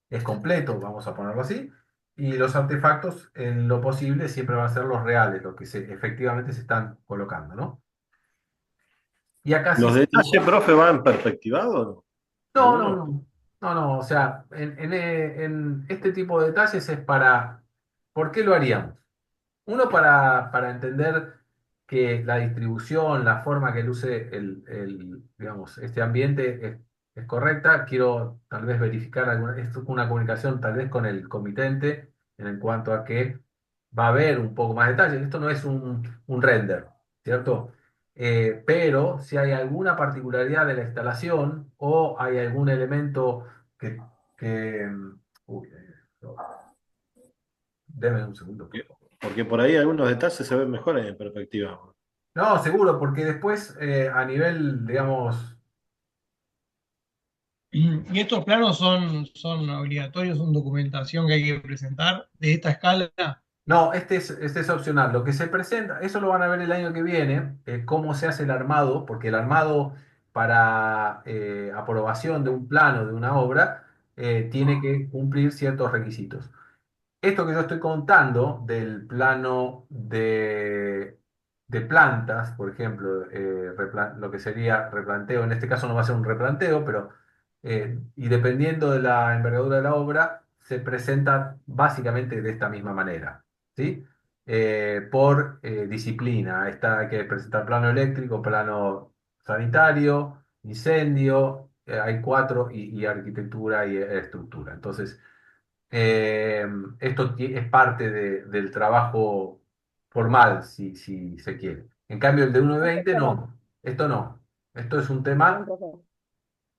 es completo, vamos a ponerlo así, y los artefactos, en lo posible, siempre van a ser los reales, los que efectivamente se están colocando, ¿no? Y acá sí ¿Los se detalles, dibuja. profe, van perfectivados o no? No, no, ¿Alguno? no. No, no, o sea, en este tipo de detalles es ¿por qué lo haríamos? Uno para entender que la distribución, la forma que luce digamos, este ambiente es correcta. Quiero tal vez verificar esto es una comunicación tal vez con el comitente en cuanto a que va a haber un poco más de detalle. Esto no es un render, ¿cierto? Pero si hay alguna particularidad de la instalación o hay algún elemento que... que uy, deme un segundo, por favor. Porque por ahí algunos detalles se ven mejor en perspectiva. No, seguro, porque después a nivel, digamos, Y estos planos son obligatorios, son documentación que hay que presentar de esta escala. no, este es opcional. Lo que se presenta, eso lo van a ver el año que viene, cómo se hace el armado, porque el armado para aprobación de un plano de una obra tiene que cumplir ciertos requisitos. Esto que yo estoy contando del plano de plantas, por ejemplo, lo que sería replanteo, en este caso no va a ser un replanteo, pero y dependiendo de la envergadura de la obra, se presenta básicamente de esta misma manera, ¿sí? Por disciplina. Hay que presentar plano eléctrico, plano sanitario, incendio, hay cuatro, y arquitectura y estructura. Entonces, eh, esto es parte del trabajo formal, si se quiere. En cambio, el de 1 de Profe, 20 perdón, no. Esto no. Esto es un perdón, tema. profe.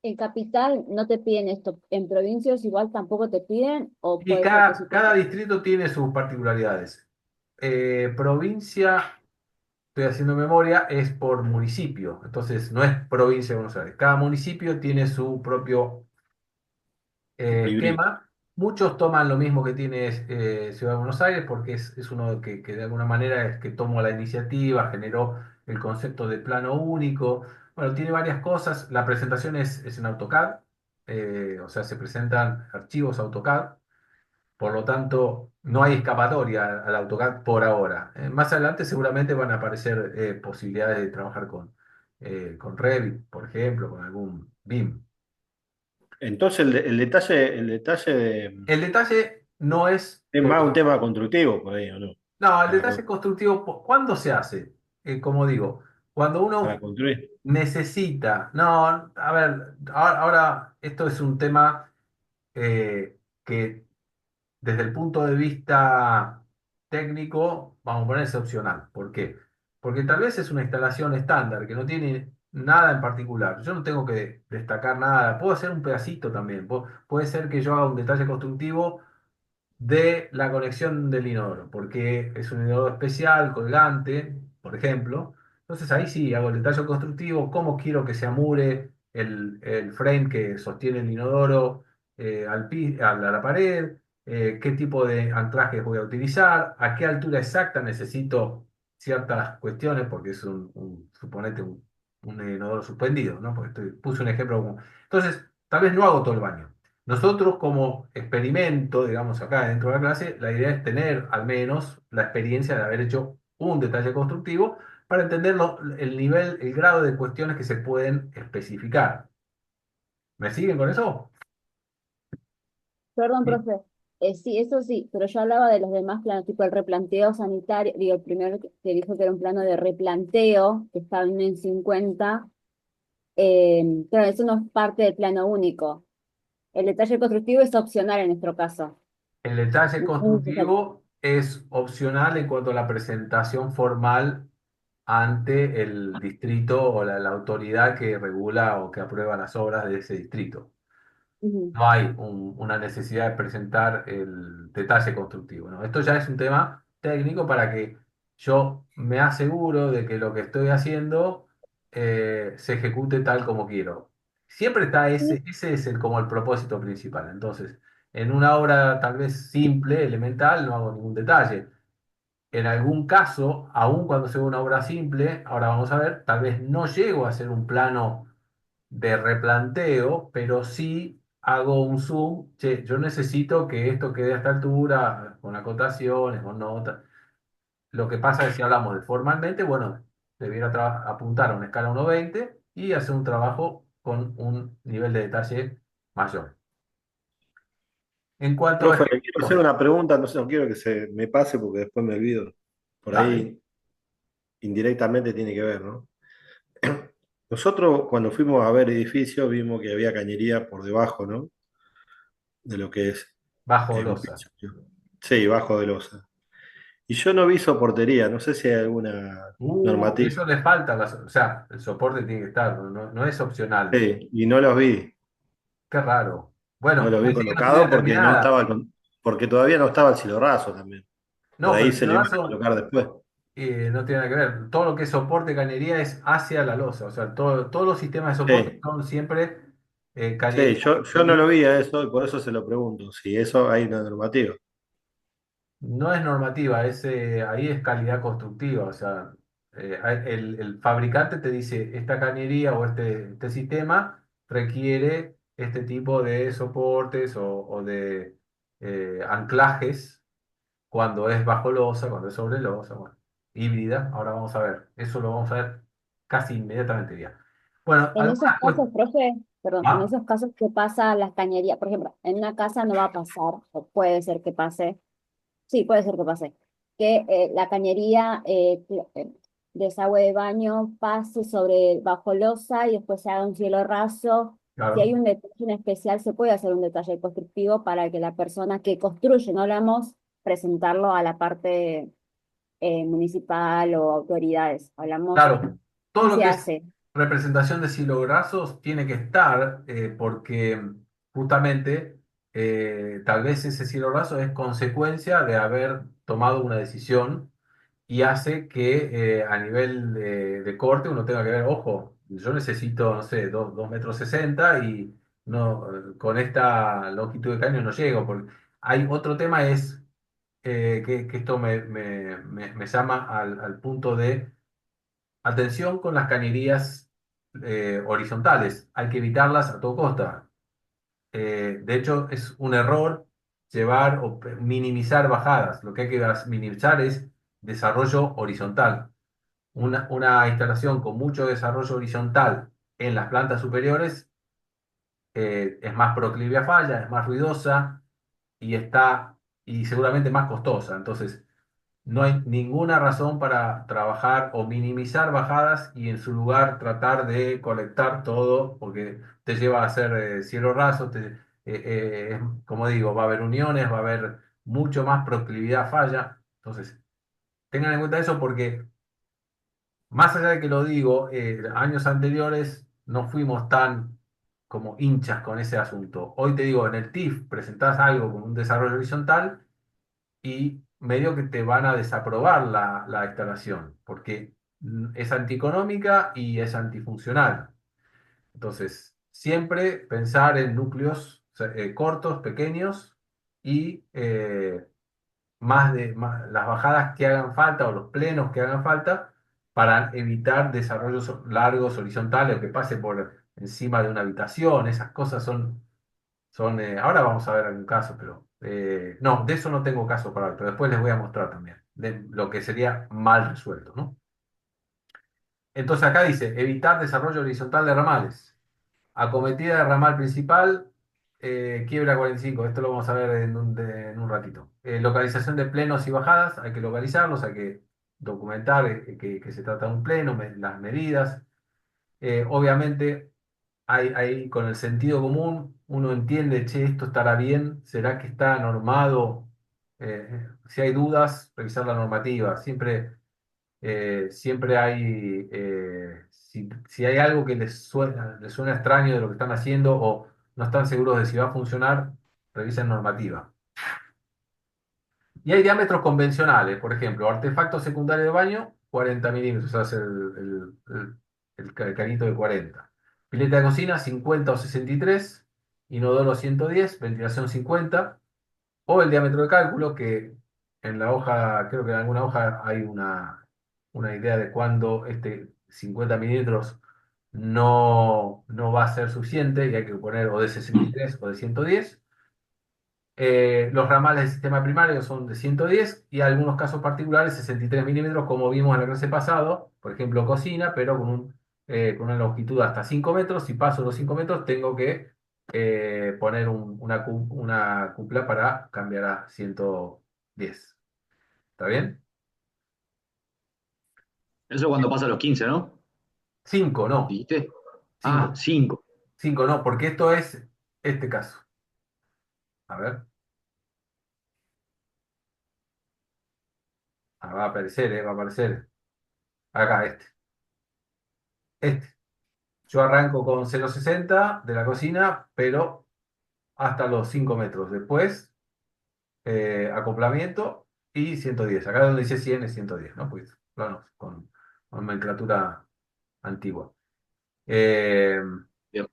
En capital no te piden esto, en provincias igual tampoco te piden, o Y puede ser que sí te cada piden. distrito tiene sus particularidades. Provincia, estoy haciendo memoria, es por municipio, entonces no es provincia de Buenos Aires. Cada municipio tiene su propio Librito. esquema. Muchos toman lo mismo que tiene Ciudad de Buenos Aires porque es uno que de alguna manera es que tomó la iniciativa, generó el concepto de plano único. Bueno, tiene varias cosas. La presentación es en AutoCAD, o sea, se presentan archivos AutoCAD. Por lo tanto, no hay escapatoria al AutoCAD por ahora. Más adelante seguramente van a aparecer posibilidades de trabajar con Revit, por ejemplo, con algún BIM. Entonces el detalle El detalle no es, es más un tema constructivo por ahí, ¿o no? no, el Para, detalle constructivo, ¿cuándo se hace? Como digo, cuando para uno construir. necesita, no, a ver, ahora esto es un tema que desde el punto de vista técnico, vamos a ponerse opcional. ¿Por qué? Porque tal vez es una instalación estándar que no tiene nada en particular. Yo no tengo que destacar nada. Puedo hacer un pedacito también. Puede ser que yo haga un detalle constructivo de la conexión del inodoro, porque es un inodoro especial, colgante, por ejemplo. Entonces ahí sí hago el detalle constructivo, cómo quiero que se amure el frame que sostiene el inodoro a la pared, qué tipo de anclajes voy a utilizar, a qué altura exacta necesito ciertas cuestiones, porque es suponete un inodoro suspendido, ¿no? Porque puse un ejemplo. Entonces, tal vez no hago todo el baño. Nosotros como experimento, digamos acá dentro de la clase, la idea es tener al menos la experiencia de haber hecho un detalle constructivo para entender el nivel, el grado de cuestiones que se pueden especificar. ¿Me siguen con eso? Perdón, Sí. profe. Sí, eso sí, pero yo hablaba de los demás planos, tipo el replanteo sanitario, digo, el primero que dijo que era un plano de replanteo, que estaba en 50, claro, eso no es parte del plano único. El detalle constructivo es opcional en nuestro caso. El detalle No es necesario. constructivo es opcional en cuanto a la presentación formal ante el distrito o la autoridad que regula o que aprueba las obras de ese distrito. Ujú. No hay una necesidad de presentar el detalle constructivo, ¿no? Esto ya es un tema técnico para que yo me aseguro de que lo que estoy haciendo se ejecute tal como quiero. Siempre está ese es como el propósito principal. Entonces, en una obra tal vez simple, elemental, no hago ningún detalle. En algún caso, aun cuando sea una obra simple, ahora vamos a ver, tal vez no llego a hacer un plano de replanteo, pero sí hago un zoom. Che, yo necesito que esto quede a esta altura, con acotaciones, con notas. Lo que pasa es que si hablamos de formalmente, bueno, debiera apuntar a una escala 1:20 y hacer un trabajo con un nivel de detalle mayor. En cuanto a Profe, le quiero hacer ejecución, una pregunta, no sé, no quiero que se me pase porque después me olvido. Por dale, ahí indirectamente tiene que ver, ¿no? Nosotros cuando fuimos a ver edificios vimos que había cañería por debajo, ¿no? De lo que es bajo un losa. piso. Sí, bajo de losa. Y yo no vi soportería, no sé si hay alguna normativa. Eso le falta, o sea, el soporte tiene que estar, no es opcional. Sí, y no los vi. Qué raro. No Bueno, los vi puede ser que no estuviera colocados porque no terminada. estaba porque todavía no estaba el cielo raso también. Por No, pero ahí el se lo iban a cielazo colocar después. no tiene nada que ver. Todo lo que es soporte de cañería es hacia la losa. O sea, todos los sistemas de soporte Sí, son siempre sí, cañería. yo no lo vi a eso y por eso se lo pregunto, si eso hay una normativa. No es normativa, ahí es calidad constructiva. O sea, el fabricante te dice, esta cañería o este sistema requiere este tipo de soportes o de anclajes cuando es bajo losa, cuando es sobre losa, bueno, híbrida. Ahora vamos a ver, eso lo vamos a ver casi inmediatamente ya. Bueno, En esos algunas casos, cuestiones. profe, perdón, en Ah, esos casos que pasa las cañerías, por ejemplo, en una casa no va a pasar, o puede ser que pase, sí, puede ser que pase, que la cañería desagüe de baño pase sobre bajo losa y después se haga un cielo raso. Si hay claro, un detalle en especial, se puede hacer un detalle constructivo para que la persona que construye, no hablamos, presentarlo a la parte municipal o autoridades. Hablamos claro. Todo si lo se que es hace. representación de silograzos tiene que estar porque justamente tal vez ese silograso es consecuencia de haber tomado una decisión y hace que a nivel de corte uno tenga que ver, ojo, yo necesito, no sé, 2,60 m y no, con esta longitud de caño no llego. Porque hay otro tema es que esto me llama al punto de atención con las cañerías horizontales. Hay que evitarlas a todo costa. De hecho, es un error llevar o minimizar bajadas. Lo que hay que minimizar es desarrollo horizontal. Una instalación con mucho desarrollo horizontal en las plantas superiores es más proclive a falla, es más ruidosa y y seguramente más costosa. Entonces, no hay ninguna razón para trabajar o minimizar bajadas y en su lugar tratar de colectar todo, porque te lleva a hacer cielo raso, como digo, va a haber uniones, va a haber mucho más proclividad a falla. Entonces, tengan en cuenta eso porque más allá de que lo digo, años anteriores no fuimos tan como hinchas con ese asunto. Hoy te digo, en el TIF presentás algo con un desarrollo horizontal y medio que te van a desaprobar la instalación, porque es antieconómica y es antifuncional. Entonces, siempre pensar en núcleos cortos, pequeños y las bajadas que hagan falta o los plenos que hagan falta para evitar desarrollos largos horizontales o que pase por encima de una habitación. Esas cosas ahora vamos a ver algún caso, pero no, de eso no tengo caso para hoy, pero después les voy a mostrar también, de lo que sería mal resuelto, ¿no? Entonces acá dice, evitar desarrollo horizontal de ramales. Acometida de ramal principal, quiebra 45. Esto lo vamos a ver en un ratito. Localización de plenos y bajadas, hay que localizarlos, hay que documentar que se trata de un pleno, las medidas. Obviamente, con el sentido común, uno entiende, che, esto estará bien, ¿será que está normado? Si hay dudas, revisar la normativa. Siempre hay, si hay algo que les suena extraño de lo que están haciendo o no están seguros de si va a funcionar, revisen normativa. Y hay diámetros convencionales, por ejemplo, artefacto secundario de baño, 40 milímetros, o sea, el canito de 40. Pileta de cocina, 50 o 63. Inodoro, 110. Ventilación, 50. O el diámetro de cálculo, que en la hoja, creo que en alguna hoja hay una idea de cuándo 50 milímetros no va a ser suficiente y hay que poner o de 63 o de 110. Los ramales del sistema primario son de 110 y en algunos casos particulares 63 milímetros, como vimos en la clase pasado, por ejemplo, cocina, pero con una longitud hasta 5 metros. Si paso los 5 metros, tengo que poner una cupla para cambiar a 110. ¿Está bien? Eso cuando pasa a los 15, ¿no? 5 no. ¿Dijiste? Ah, 5. 5. 5 no, porque esto es este caso. A ver. Va a aparecer, va a aparecer. Acá, Este. Yo arranco con 0,60 de la cocina, pero hasta los 5 metros. Después, acoplamiento y 110. Acá donde dice 100 es 110, ¿no? Pues, planos con nomenclatura antigua. Eh, Bien.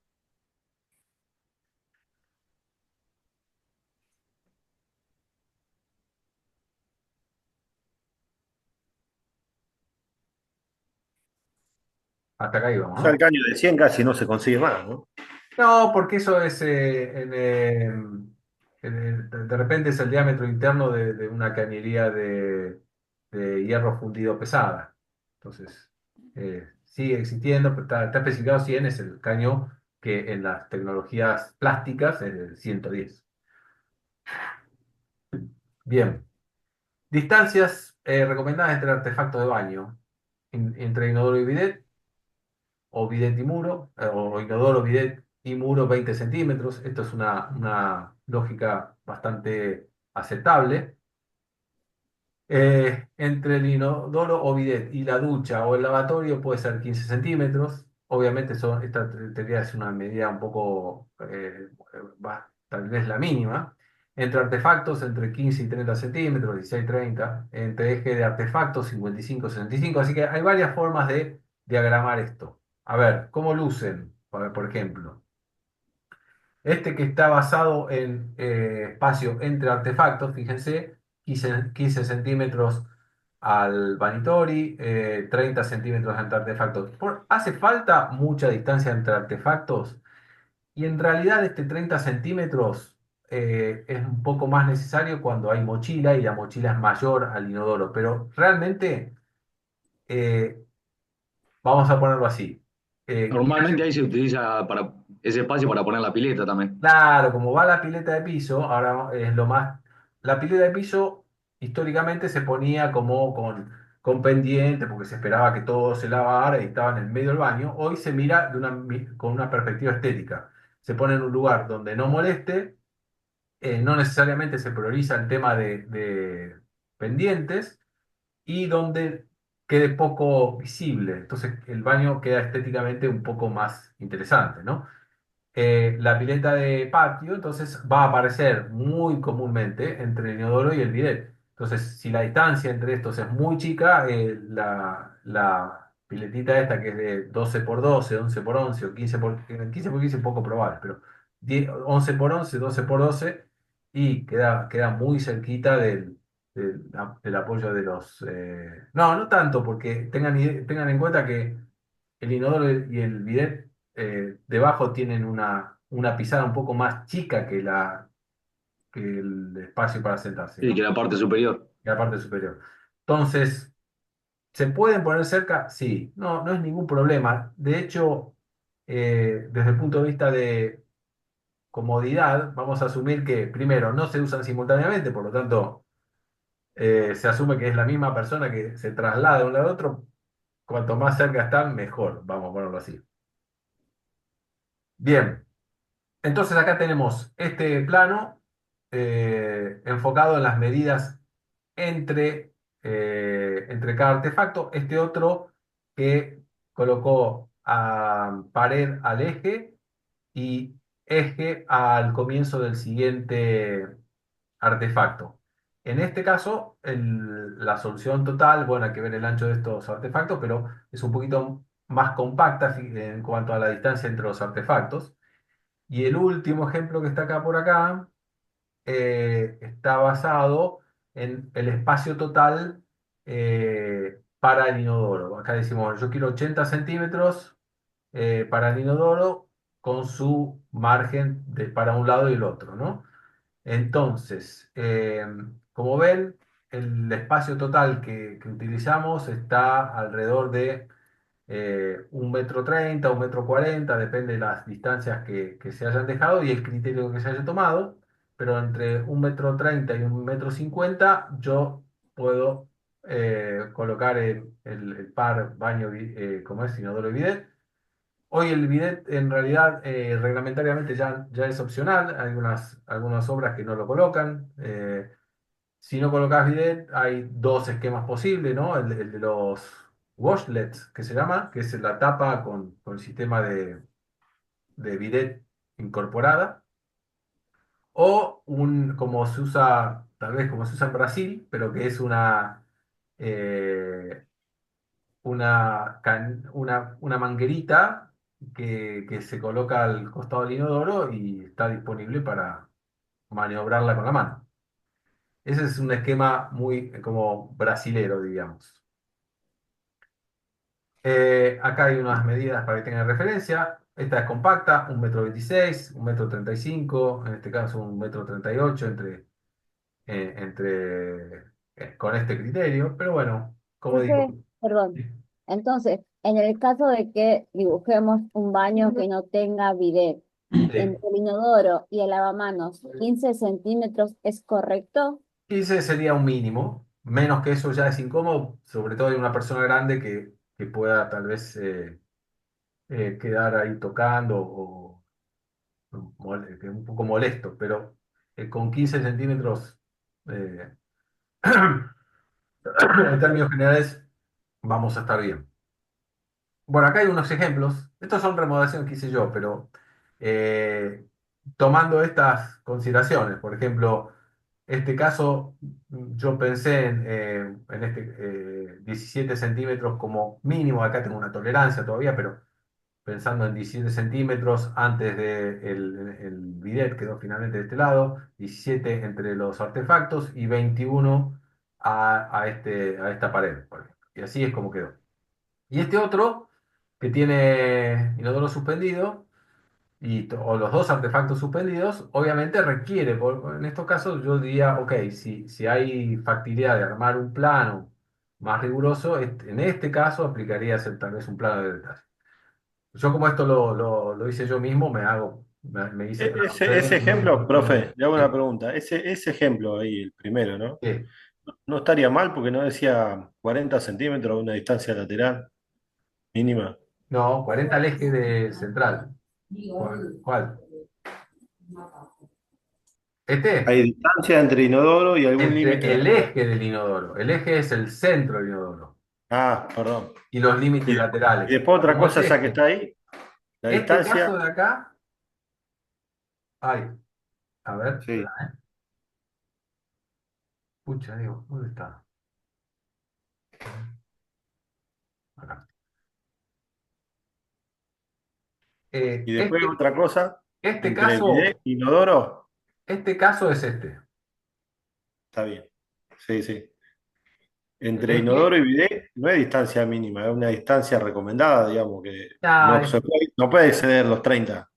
hasta acá íbamos, Ya el ¿no? caño de 100 casi no se consigue más, ¿no? No, porque eso es, de repente es el diámetro interno de una cañería de hierro fundido pesada. Entonces, sigue existiendo, pero está especificado 100, es el caño que en las tecnologías plásticas es el 110. Bien, distancias recomendadas entre artefactos de baño, entre inodoro y bidet, o bidet y muro, o inodoro, bidet y muro 20 centímetros. Esto es una lógica bastante aceptable. Entre el inodoro o bidet y la ducha o el lavatorio puede ser 15 centímetros. obviamente esta teoría es una medida un poco, tal vez la mínima, entre artefactos entre 15 y 30 centímetros, 16 30, entre eje de artefactos 55 65, así que hay varias formas de diagramar esto. A ver, ¿cómo lucen? Por ejemplo. Este que está basado en espacio entre artefactos, fíjense, 15 centímetros al vanitori, 30 centímetros entre artefactos. Hace falta mucha distancia entre artefactos y en realidad este 30 centímetros es un poco más necesario cuando hay mochila y la mochila es mayor al inodoro, pero realmente eh, vamos a ponerlo así. Normalmente ahí se utiliza para ese espacio para poner la pileta también. Claro, como va la pileta de piso, ahora es lo más. La pileta de piso históricamente se ponía como con pendiente, porque se esperaba que todo se lavara y estaba en el medio del baño. Hoy se mira con una perspectiva estética. Se pone en un lugar donde no moleste, no necesariamente se prioriza el tema de pendientes y donde quede poco visible. Entonces el baño queda estéticamente un poco más interesante, ¿no? La pileta de patio, entonces va a aparecer muy comúnmente entre el inodoro y el bidet. Entonces, si la distancia entre estos es muy chica, la piletita esta que es de 12 por 12, 11 por 11 o 15 por 15 es poco probable, pero 11 por 11, 12 por 12 y queda muy cerquita del apoyo de los... no, no tanto, porque tengan en cuenta que el inodoro y el bidet debajo tienen una pisada un poco más chica que el espacio para sentarse, Sí, ¿no? que la parte superior. Que la parte superior. Entonces, ¿se pueden poner cerca? Sí, no, no es ningún problema. De hecho, desde el punto de vista de comodidad, vamos a asumir que, primero, no se usan simultáneamente, por lo tanto, se asume que es la misma persona que se traslada de un lado a otro. Cuanto más cerca están, mejor, vamos a ponerlo así. Bien. Entonces acá tenemos este plano enfocado en las medidas entre cada artefacto, este otro que colocó a pared al eje y eje al comienzo del siguiente artefacto. En este caso, la solución total, bueno, hay que ver el ancho de estos artefactos, pero es un poquito más compacta en cuanto a la distancia entre los artefactos. Y el último ejemplo que está acá por acá está basado en el espacio total para el inodoro. Acá decimos, yo quiero 80 centímetros para el inodoro con su margen para un lado y el otro, ¿no? Entonces, como ven, el espacio total que utilizamos está alrededor de 1,30 m, 1,40 m, depende de las distancias que se hayan dejado y el criterio que se haya tomado, pero entre 1,30 m y 1,50 m yo puedo colocar el par baño, como es inodoro y bidet. Hoy el bidet en realidad reglamentariamente ya es opcional, hay algunas obras que no lo colocan. Si no colocas bidet, hay dos esquemas posibles, ¿no? El de los washlets, que se llama, que es la tapa con el sistema de bidet incorporada, o como se usa, tal vez como se usa en Brasil, pero que es eh, una manguerita que se coloca al costado del inodoro y está disponible para maniobrarla con la mano. Ese es un esquema muy como brasilero, digamos. Acá hay unas medidas para que tengan referencia. Esta es compacta, 1,26 m, 1,35 m, en este caso 1,38 m con este criterio. Pero bueno, como digo, Profe, perdón. Entonces, en el caso de que dibujemos un baño que no tenga bidet, sí, entre el inodoro y el lavamanos, 15 centímetros, ¿es correcto? 15 sería un mínimo. Menos que eso ya es incómodo, sobre todo en una persona grande que pueda tal vez quedar ahí tocando que es un poco molesto, pero con 15 centímetros, eh, en términos generales, vamos a estar bien. Bueno, acá hay unos ejemplos. Estos son remodelaciones que hice yo, pero eh, tomando estas consideraciones, por ejemplo, este caso, yo pensé en 17 centímetros como mínimo. Acá tengo una tolerancia todavía, pero pensando en 17 centímetros antes de el bidet quedó finalmente de este lado, 17 entre los artefactos y 21 a esta pared, por ejemplo. Y así es como quedó. Y este otro, que tiene inodoro suspendido, o los dos artefactos suspendidos, obviamente requiere, en estos casos yo diría, ok, si hay factibilidad de armar un plano más riguroso, en este caso aplicaría hacer tal vez un plano de detalle. Yo como esto lo hice yo mismo, me hice plano Ese 3 y ejemplo, profe, le hago una sí, pregunta. Ese ejemplo ahí, el primero, ¿no? sí. No estaría mal porque no decía 40 centímetros de una distancia lateral mínima. No, 40 al eje de central. ¿Cuál? Este. Hay distancia entre inodoro y algún límite Entre el lateral. eje del inodoro. El eje es el centro del inodoro. Ah, perdón. Y los Y, límites y laterales. después otra Como es cosa, esa que este. está ahí, la Este distancia. caso de acá, ay, a ver, espera, Sí. ¿eh? Pucha, digo, ¿dónde está? A ver, acá. Y después Este, otra cosa, este entre bidet caso, e inodoro, este caso es este. está bien. Sí, sí. El Entre eje, inodoro y bidet no hay distancia mínima, es una distancia recomendada, digamos, que ah, no puede exceder los 30.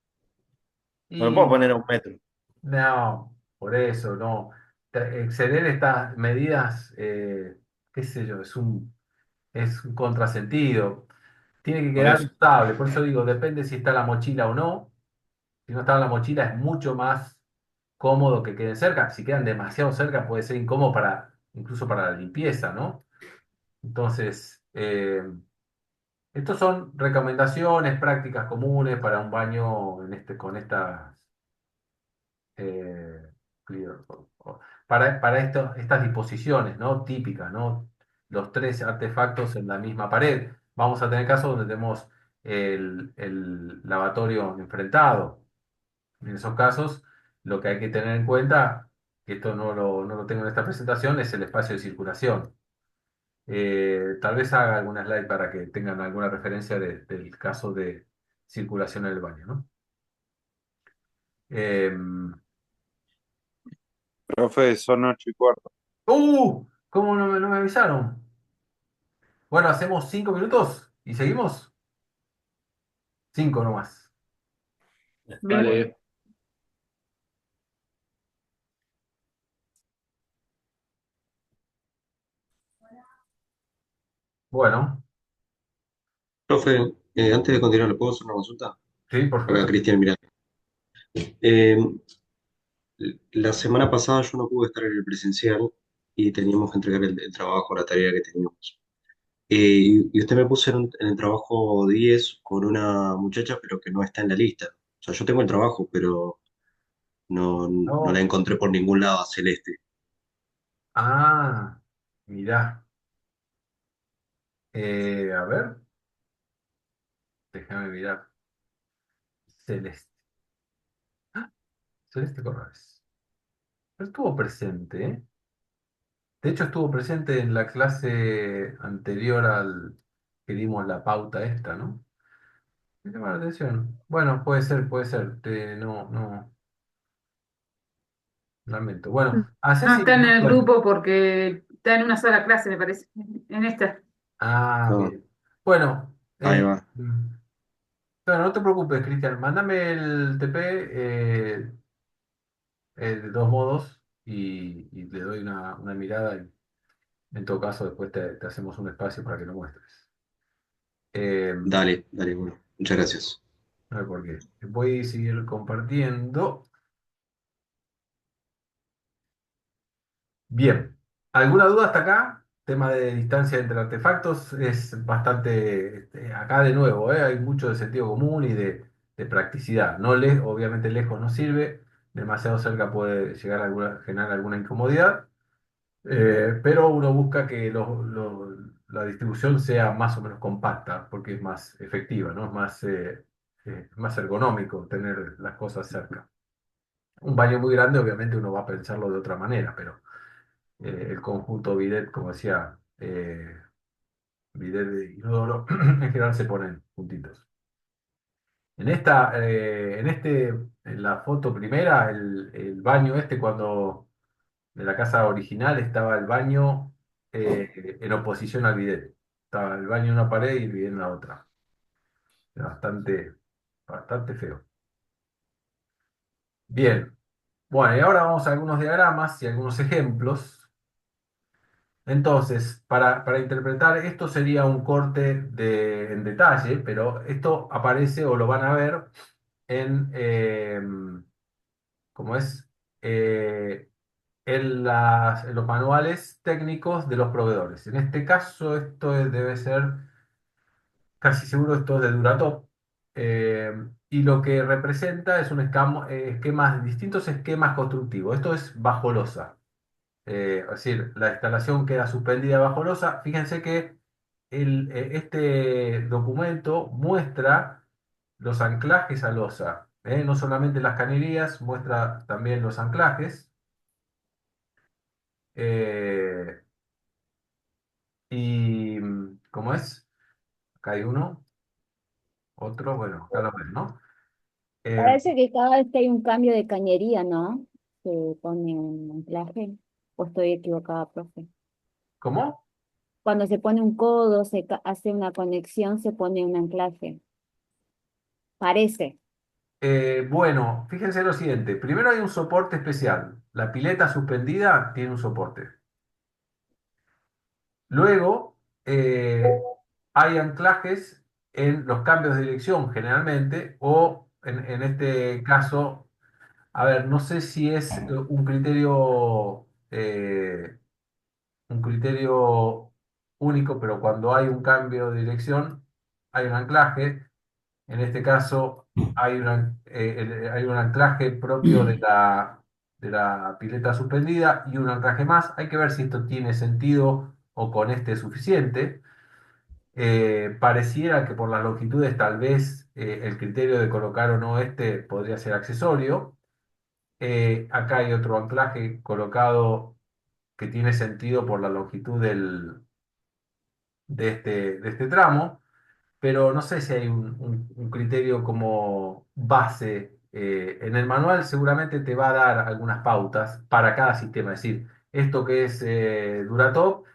No lo puedo y poner a un metro. no, por eso, no. Exceder estas medidas, qué sé yo, es un contrasentido. Tiene que Por quedar eso. estable. Por eso digo, depende si está la mochila o no. Si no está la mochila es mucho más cómodo que queden cerca. Si quedan demasiado cerca puede ser incómodo incluso para la limpieza, ¿no? Entonces, estos son recomendaciones, prácticas comunes para un baño con estas, eh, clear- para estas disposiciones, ¿no? Típicas, ¿no? Los tres artefactos en la misma pared. Vamos a tener casos donde tenemos el lavatorio enfrentado. En esos casos, lo que hay que tener en cuenta, que esto no lo tengo en esta presentación, es el espacio de circulación. Tal vez haga alguna slide para que tengan alguna referencia del caso de circulación en el baño, ¿no? Em, Profe, son 8:15. ¿Cómo no me avisaron? Bueno, hacemos 5 minutos y seguimos. 5 nomás. Bien. Bueno, Dale. bueno, Profe, antes de continuar, ¿le puedo hacer una consulta? sí, por Acá, supuesto. Cristian, mira. Eh, la semana pasada yo no pude estar en el presencial y teníamos que entregar el trabajo, la tarea que teníamos. Y usted me puso en el trabajo 10 con una muchacha, pero que no está en la lista. O sea, yo tengo el trabajo, pero no la No. encontré por ningún lado a Celeste. Ah, mirá. A ver, déjame mirar. Celeste. Celeste Corrales. Pero estuvo presente, ¿eh? De hecho, estuvo presente en la clase anterior al que dimos la pauta esta, ¿no? Me llama la atención. Bueno, puede ser, puede ser. No, lamento. Bueno, hace No está en el 5 minutos. grupo porque está en una sola clase, me parece. En esta. Ah, Ah, bien. Bueno, ahí va. bueno, no te preocupes, Cristian. Mándame el TP de todos modos y le doy una mirada. En todo caso, después te hacemos un espacio para que lo muestres. No Dale, dale, bueno. Muchas gracias. hay por qué. Voy a seguir compartiendo. Bien. ¿Alguna duda hasta acá? Tema de distancia entre artefactos es bastante, acá de nuevo, hay mucho de sentido común y de practicidad. Obviamente lejos no sirve, demasiado cerca puede llegar a generar alguna incomodidad, pero uno busca que la distribución sea más o menos compacta, porque es más efectiva, ¿no? Es más ergonómico tener las cosas cerca. Un baño muy grande, obviamente uno va a pensarlo de otra manera, pero el conjunto bidet, como decía, bidet de inodoro, en general se ponen juntitos. En la foto primera, el baño cuando de la casa original estaba el baño en oposición al bidet. Estaba el baño en una pared y el bidet en la otra. Era bastante feo. Bien. Bueno, y ahora vamos a algunos diagramas y algunos ejemplos. Entonces, para interpretar esto sería un corte en detalle, pero esto aparece o lo van a ver en, ¿cómo es? Eh, en los manuales técnicos de los proveedores. En este caso, debe ser, casi seguro, esto es de Duratop. eh, y lo que representa es distintos esquemas constructivos. Esto es bajo losa. Es decir, la instalación queda suspendida bajo losa. Fíjense que este documento muestra los anclajes a losa. No solamente las cañerías, muestra también los anclajes. Eh, ¿Cómo es? Acá hay uno, otro, bueno, acá lo ven, ¿no? Eh, Parece que cada vez que hay un cambio de cañería, ¿no? Se pone un anclaje. ¿O estoy equivocada, profe? ¿Cómo? Cuando se pone un codo, hace una conexión, se pone un anclaje. Parece. Bueno, fíjense lo siguiente. Primero hay un soporte especial. La pileta suspendida tiene un soporte. Luego, hay anclajes en los cambios de dirección generalmente, o en este caso, a ver, no sé si es un criterio único, pero cuando hay un cambio de dirección, hay un anclaje. En este caso, hay un anclaje propio de la pileta suspendida y un anclaje más. Hay que ver si esto tiene sentido o con este es suficiente. Pareciera que por las longitudes tal vez el criterio de colocar o no este podría ser accesorio. Acá hay otro anclaje colocado que tiene sentido por la longitud de este tramo, pero no sé si hay un criterio como base. En el manual seguramente te va a dar algunas pautas para cada sistema, es decir, esto que es Duratop,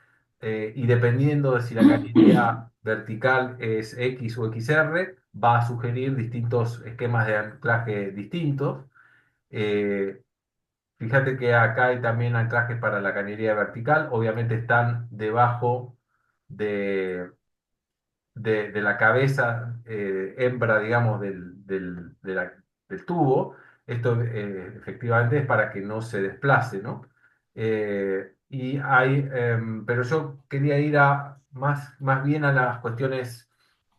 y dependiendo de si la cañería vertical es X o XR, va a sugerir distintos esquemas de anclaje distintos. Eh, Fíjate que acá hay también anclajes para la cañería vertical, obviamente están debajo de de la cabeza hembra, digamos, del tubo. Esto efectivamente es para que no se desplace, ¿no? Pero yo quería ir más bien a las cuestiones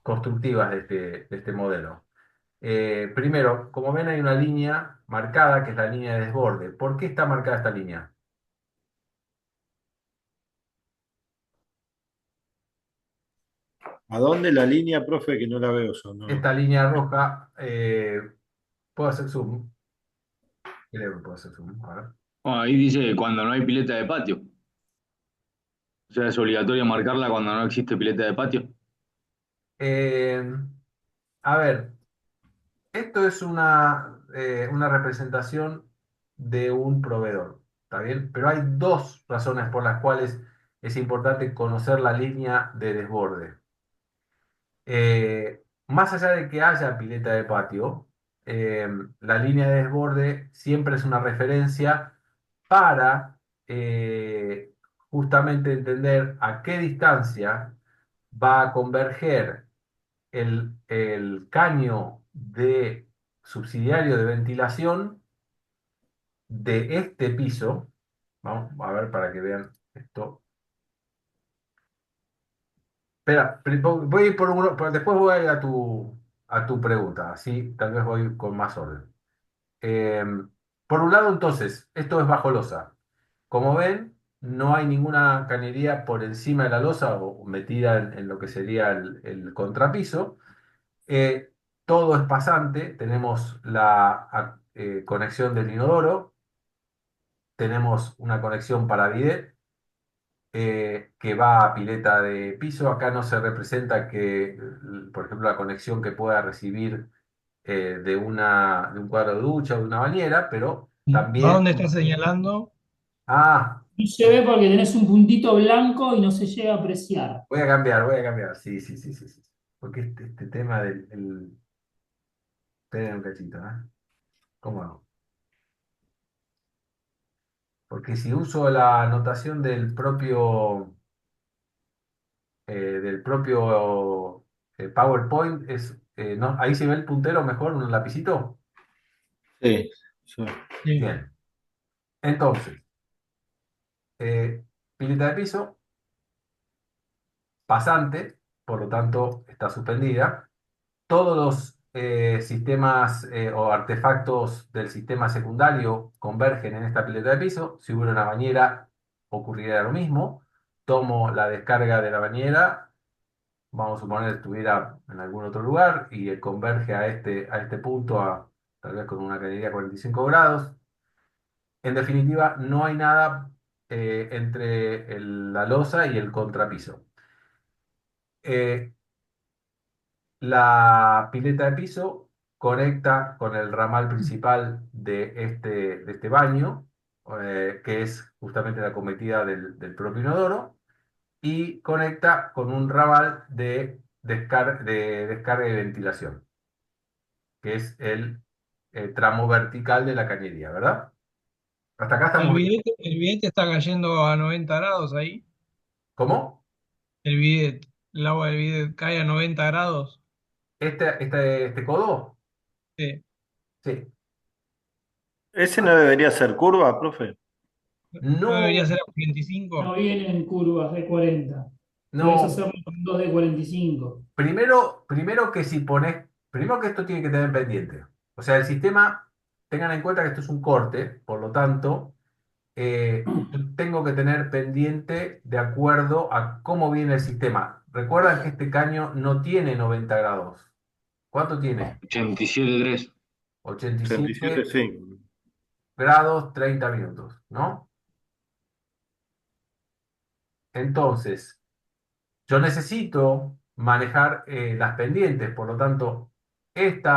constructivas de este modelo. Primero, como ven, hay una línea marcada, que es la línea de desborde. ¿Por qué está marcada esta línea? ¿A dónde la línea, profe, que no la veo yo? No. Esta línea roja, ¿puedo hacer zoom? Creo que puedo hacer zoom. A ver. Bueno, ahí dice cuando no hay pileta de patio. O sea, es obligatorio marcarla cuando no existe pileta de patio. Eh, a ver, esto es una representación de un proveedor, ¿está bien? Pero hay dos razones por las cuales es importante conocer la línea de desborde. Más allá de que haya pileta de patio, la línea de desborde siempre es una referencia para justamente entender a qué distancia va a converger el caño de subsidiario de ventilación de este piso. Vamos a ver para que vean esto. Espera, voy a ir por uno, pero después voy a ir a tu pregunta, así tal vez voy con más orden. Eh, por un lado, entonces, esto es bajo losa. Como ven, no hay ninguna cañería por encima de la losa o metida en lo que sería el contrapiso. Eh, Todo es pasante, tenemos la conexión del inodoro, tenemos una conexión para bidet que va a pileta de piso. Acá no se representa que, por ejemplo, la conexión que pueda recibir de un cuadro de ducha o de una bañera, pero ¿A también... dónde está señalando? Ah, No se ve porque tenés un puntito blanco y no se llega a apreciar. voy a cambiar. Sí, sí, sí, sí, sí. Porque este tema del... Esperen un cachito, ¿eh? ¿Cómo no? Porque si uso la anotación del propio PowerPoint, ¿no? Ahí se ve el puntero mejor, un lapicito. Sí, sí. Sí. Bien. Entonces, eh, pileta de piso, pasante, por lo tanto está suspendida. Todos los sistemas o artefactos del sistema secundario convergen en esta pileta de piso. Si hubiera una bañera, ocurriría lo mismo. Tomo la descarga de la bañera, vamos a suponer que estuviera en algún otro lugar y converge a este punto, tal vez con una cañería a 45 grados. En definitiva, no hay nada entre la losa y el contrapiso. Eh, La pileta de piso conecta con el ramal principal de este baño, que es justamente la cometida del propio inodoro, y conecta con un ramal de descarga y ventilación, que es el tramo vertical de la cañería, ¿verdad? Hasta acá estamos bien. El bidet está cayendo a 90 grados ahí. ¿Cómo? El bidet, el agua del bidet cae a 90 grados. Este codo, Sí. sí. ¿Ese no debería ser curva, profe? ¿No debería No, ser a 45? No vienen curvas de 40. Debes no. hacerlo con dos de 45. Primero que si pones, primero que esto tiene que tener pendiente. O sea, el sistema, tengan en cuenta que esto es un corte, por lo tanto, yo tengo que tener pendiente de acuerdo a cómo viene el sistema. Recuerdan que este caño no tiene 90 grados. ¿Cuánto tiene? 87,3. 37, 87 sí. grados 30 minutos, ¿no? Entonces, yo necesito manejar las pendientes, por lo tanto, este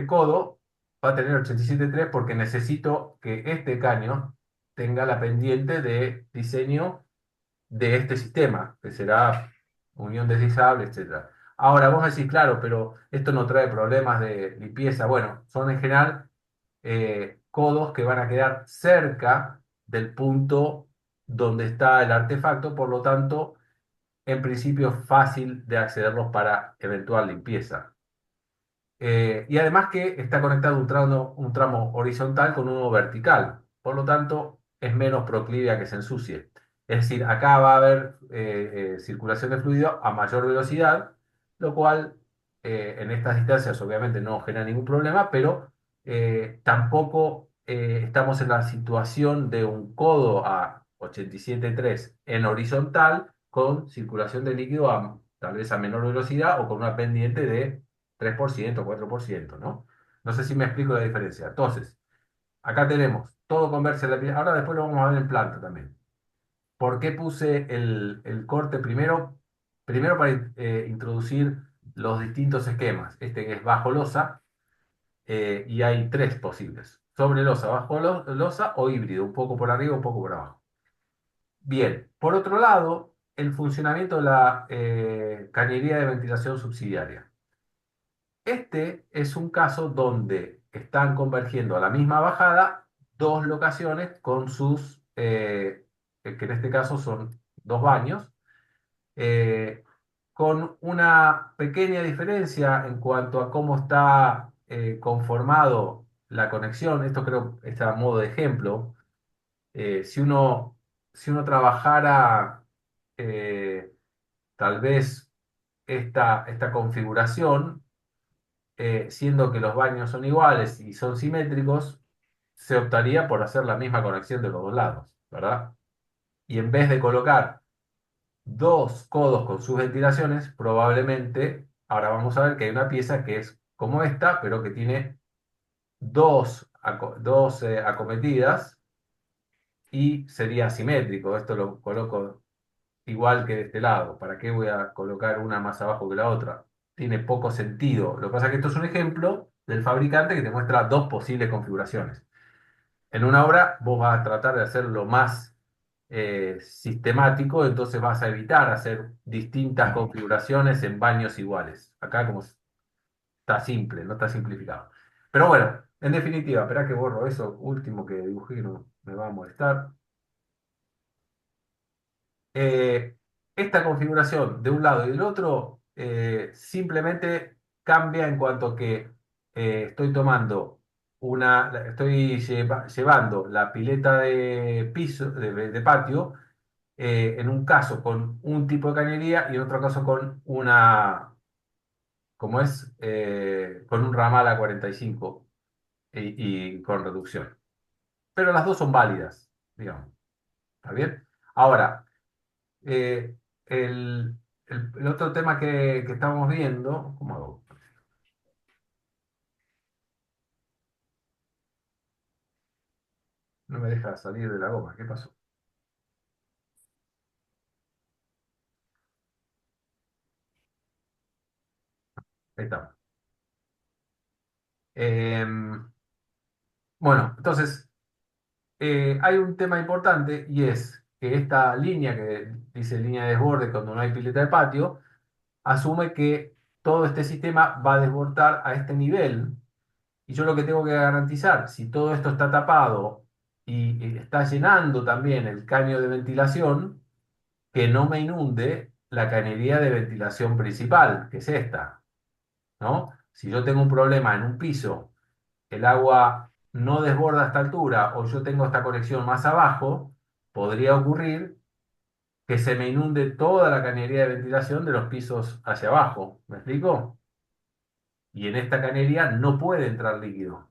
codo va a tener 87.3 porque necesito que este caño tenga la pendiente de diseño de este sistema, que será unión deslizable, etcétera. Ahora, vos decís, claro, pero esto no trae problemas de limpieza. Bueno, son en general codos que van a quedar cerca del punto donde está el artefacto, por lo tanto, en principio es fácil de accederlos para eventual limpieza. Y además que está conectado un tramo horizontal con uno vertical, por lo tanto es menos proclive a que se ensucie. Es decir, acá va a haber circulación de fluido a mayor velocidad, lo cual en estas distancias obviamente no genera ningún problema, pero tampoco estamos en la situación de un codo a 87.3 en horizontal con circulación de líquido tal vez a menor velocidad o con una pendiente de 3%, 4%, ¿no? No sé si me explico la diferencia. Entonces, acá tenemos todo converge en la piel. Ahora después lo vamos a ver en planta también. ¿Por qué puse el corte primero? Primero para introducir los distintos esquemas. Este que es bajo losa, y hay tres posibles. Sobre losa, bajo losa o híbrido, un poco por arriba, un poco por abajo. Bien, por otro lado, el funcionamiento de la cañería de ventilación subsidiaria. Este es un caso donde están convergiendo a la misma bajada dos locaciones con que en este caso son dos baños, eh, con una pequeña diferencia en cuanto a cómo está conformado la conexión. Esto creo que está a modo de ejemplo. Si uno trabajara eh, tal vez esta configuración, siendo que los baños son iguales y son simétricos, se optaría por hacer la misma conexión de los dos lados, ¿verdad? Y en vez de colocar dos codos con sus ventilaciones, probablemente, ahora vamos a ver que hay una pieza que es como esta, pero que tiene dos acometidas y sería asimétrico. Esto lo coloco igual que de este lado. ¿Para qué voy a colocar una más abajo que la otra? Tiene poco sentido. Lo que pasa es que esto es un ejemplo del fabricante que te muestra dos posibles configuraciones. En una obra vos vas a tratar de hacerlo más sistemático, entonces vas a evitar hacer distintas configuraciones en baños iguales. Acá como está simple, no está simplificado. Pero bueno, en definitiva, espera que borro eso último que dibujé, que no me va a molestar. Eh, Esta configuración de un lado y del otro simplemente cambia en cuanto que estoy tomando llevando la pileta de piso, de patio, en un caso con un tipo de cañería y en otro caso con como es, con un ramal a 45 y con reducción. Pero las dos son válidas, digamos. ¿Está bien? Ahora, eh, el otro tema que estamos viendo, ¿cómo hago? No me deja salir de la goma, ¿qué pasó? Ahí está. Bueno, entonces, hay un tema importante y es que esta línea que dice línea de desborde cuando no hay pileta de patio, asume que todo este sistema va a desbordar a este nivel. Y yo lo que tengo que garantizar, si todo esto está tapado y está llenando también el caño de ventilación, que no me inunde la cañería de ventilación principal, que es esta, ¿no? Si yo tengo un problema en un piso, el agua no desborda a esta altura o yo tengo esta conexión más abajo, podría ocurrir que se me inunde toda la cañería de ventilación de los pisos hacia abajo. ¿Me explico? Y en esta cañería no puede entrar líquido.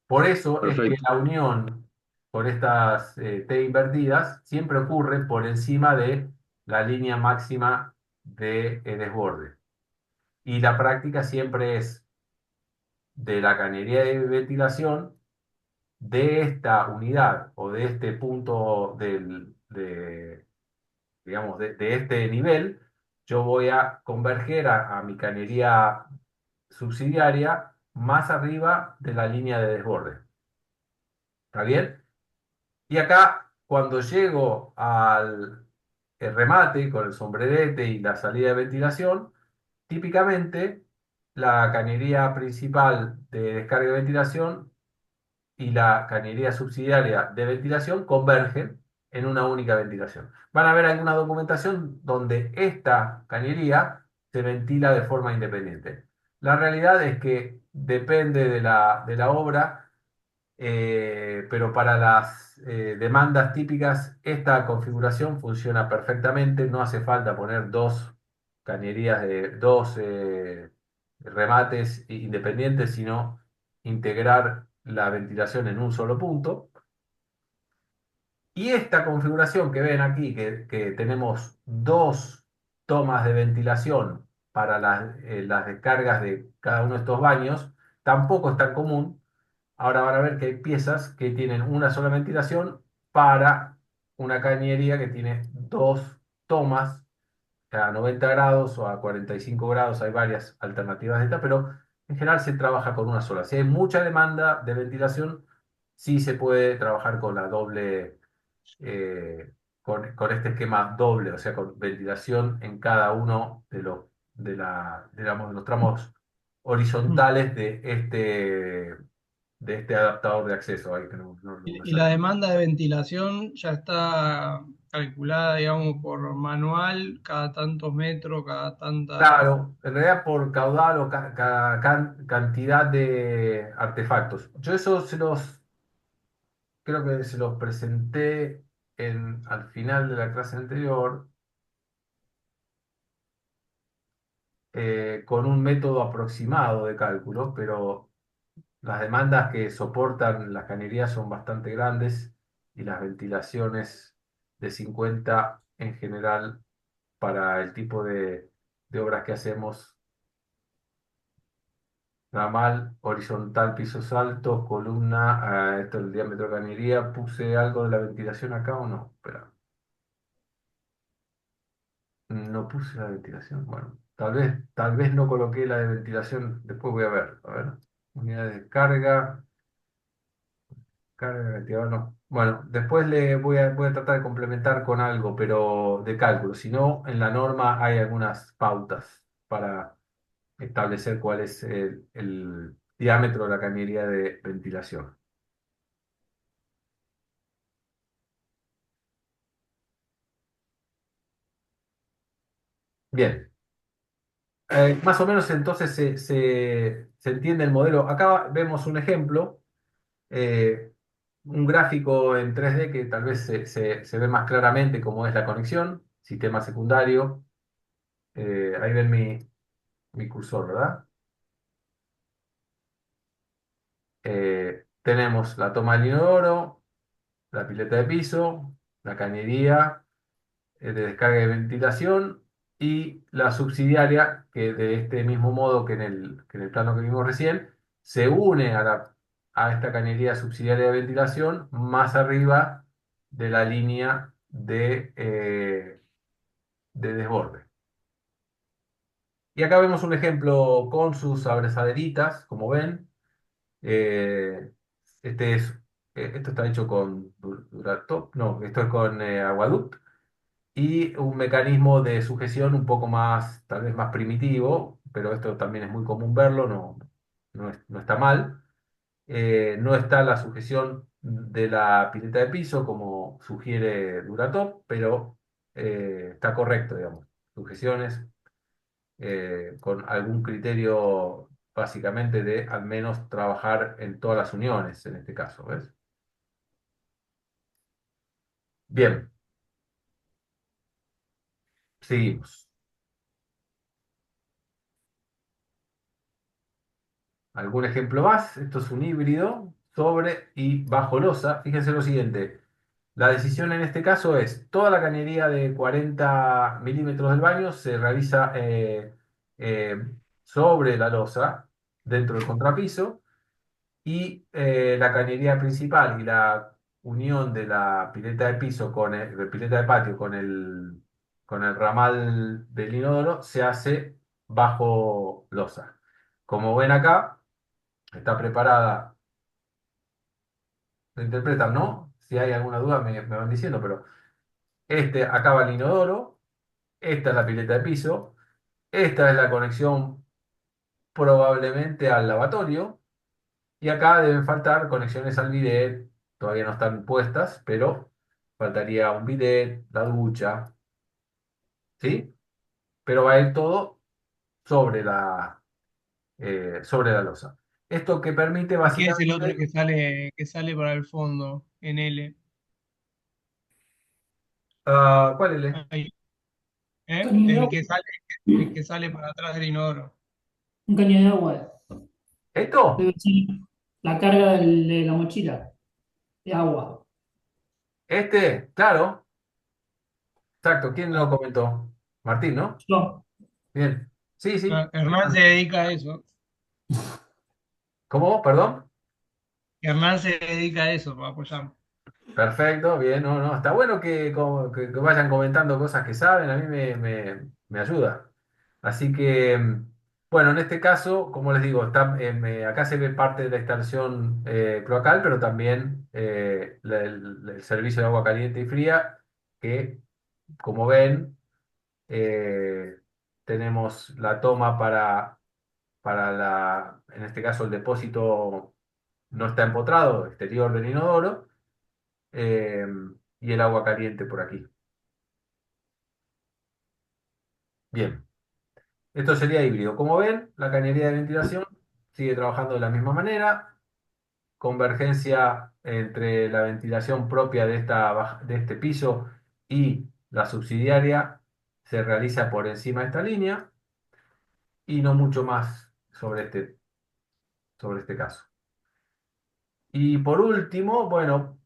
Por eso es que Perfecto. la unión por estas T invertidas siempre ocurre por encima de la línea máxima de desborde. Y la práctica siempre es de la cañería de ventilación de esta unidad o de este punto digamos, de este nivel, yo voy a converger a mi cañería subsidiaria más arriba de la línea de desborde. ¿Está bien? Y acá, cuando llego al remate con el sombrerete y la salida de ventilación, típicamente la cañería principal de descarga de ventilación y la cañería subsidiaria de ventilación convergen en una única ventilación. Van a ver alguna documentación donde esta cañería se ventila de forma independiente. La realidad es que depende de la obra, pero para las demandas típicas esta configuración funciona perfectamente. No hace falta poner dos cañerías de dos remates independientes, sino integrar la ventilación en un solo punto. Y esta configuración que ven aquí, que tenemos dos tomas de ventilación para las descargas de cada uno de estos baños, tampoco es tan común. Ahora van a ver que hay piezas que tienen una sola ventilación para una cañería que tiene dos tomas a 90 grados o a 45 grados. Hay varias alternativas de esta, pero en general se trabaja con una sola. Si hay mucha demanda de ventilación, sí se puede trabajar con la doble, eh, con este esquema doble, o sea, con ventilación en cada uno digamos, de los tramos Mm. horizontales de este adaptador de acceso. Ahí tenemos Y la demanda de ventilación ya está calculada, digamos, por manual, cada tantos metros, cada tanta... Claro, en realidad por caudal o cantidad de artefactos. Yo eso creo que se los presenté al final de la clase anterior, con un método aproximado de cálculo, pero las demandas que soportan las cañerías son bastante grandes y las ventilaciones de 50 en general para el tipo de obras que hacemos, ramal, horizontal, pisos altos, columna, esto es el diámetro de cañería. ¿Puse algo de la ventilación acá o no? Espera, no puse la ventilación. Bueno, tal vez no coloqué la de ventilación, después voy a ver. A ver, unidad de carga. Carga de ventilador no. Bueno, después voy a tratar de complementar con algo, pero de cálculo. Si no, en la norma hay algunas pautas para establecer cuál es el diámetro de la cañería de ventilación. Bien. Más o menos entonces se entiende el modelo. Acá vemos un ejemplo, eh, un gráfico en 3D que tal vez se ve más claramente cómo es la conexión, sistema secundario. Ahí ven mi cursor, ¿verdad? Tenemos la toma del inodoro, la pileta de piso, la cañería de descarga y ventilación y la subsidiaria, que de este mismo modo que en el plano que vimos recién, se une a esta cañería subsidiaria de ventilación más arriba de la línea de desborde. Y acá vemos un ejemplo con sus abrazaderitas, como ven. Eh, este es, esto está hecho con Duratop, no, esto es con Aguaduct y un mecanismo de sujeción un poco más, tal vez más primitivo, pero esto también es muy común verlo, no está mal. No está la sujeción de la pileta de piso como sugiere Duratop, pero está correcto, digamos. Sujeciones con algún criterio básicamente de al menos trabajar en todas las uniones, en este caso, ¿ves? Bien, seguimos. ¿Algún ejemplo más? Esto es un híbrido sobre y bajo losa. Fíjense lo siguiente. La decisión en este caso es, toda la cañería de 40 milímetros del baño se realiza eh, sobre la losa, dentro del contrapiso, y la cañería principal y la unión de la pileta de piso de pileta de patio con el ramal del inodoro se hace bajo losa. Como ven acá, está preparada, lo interpretan, ¿no? Si hay alguna duda me van diciendo, pero acá va el inodoro, esta es la pileta de piso, esta es la conexión probablemente al lavatorio. Y acá deben faltar conexiones al bidet, todavía no están puestas, pero faltaría un bidet, la ducha, ¿sí? Pero va a ir todo sobre sobre la losa. Esto que permite ¿Y qué es el otro básicamente... que sale para el fondo en L? ¿Cuál es? Ahí, ¿eh? Caño de agua. El que sale para atrás del inodoro. Un caño de agua. ¿Esto? Debe ser la carga de la mochila de agua. Claro, exacto. ¿Quién lo Ah, comentó? Martín, ¿no? Yo, Bien. Sí, sí. Hernán se dedica a eso. ¿Cómo? Perdón. Hernán se dedica a eso, para apoyarme. Perfecto, bien, no, no, está bueno que vayan comentando cosas que saben, a mí me ayuda. Así que, bueno, en este caso, como les digo, acá se ve parte de la instalación cloacal, pero también el servicio de agua caliente y fría, que, como ven, eh, tenemos la toma en este caso, el depósito no está empotrado, exterior del inodoro eh, y el agua caliente por aquí. Bien, esto sería híbrido. Como ven, la cañería de ventilación sigue trabajando de la misma manera. Convergencia entre la ventilación propia de este piso y la subsidiaria se realiza por encima de esta línea y no mucho más sobre este caso. Y por último, bueno,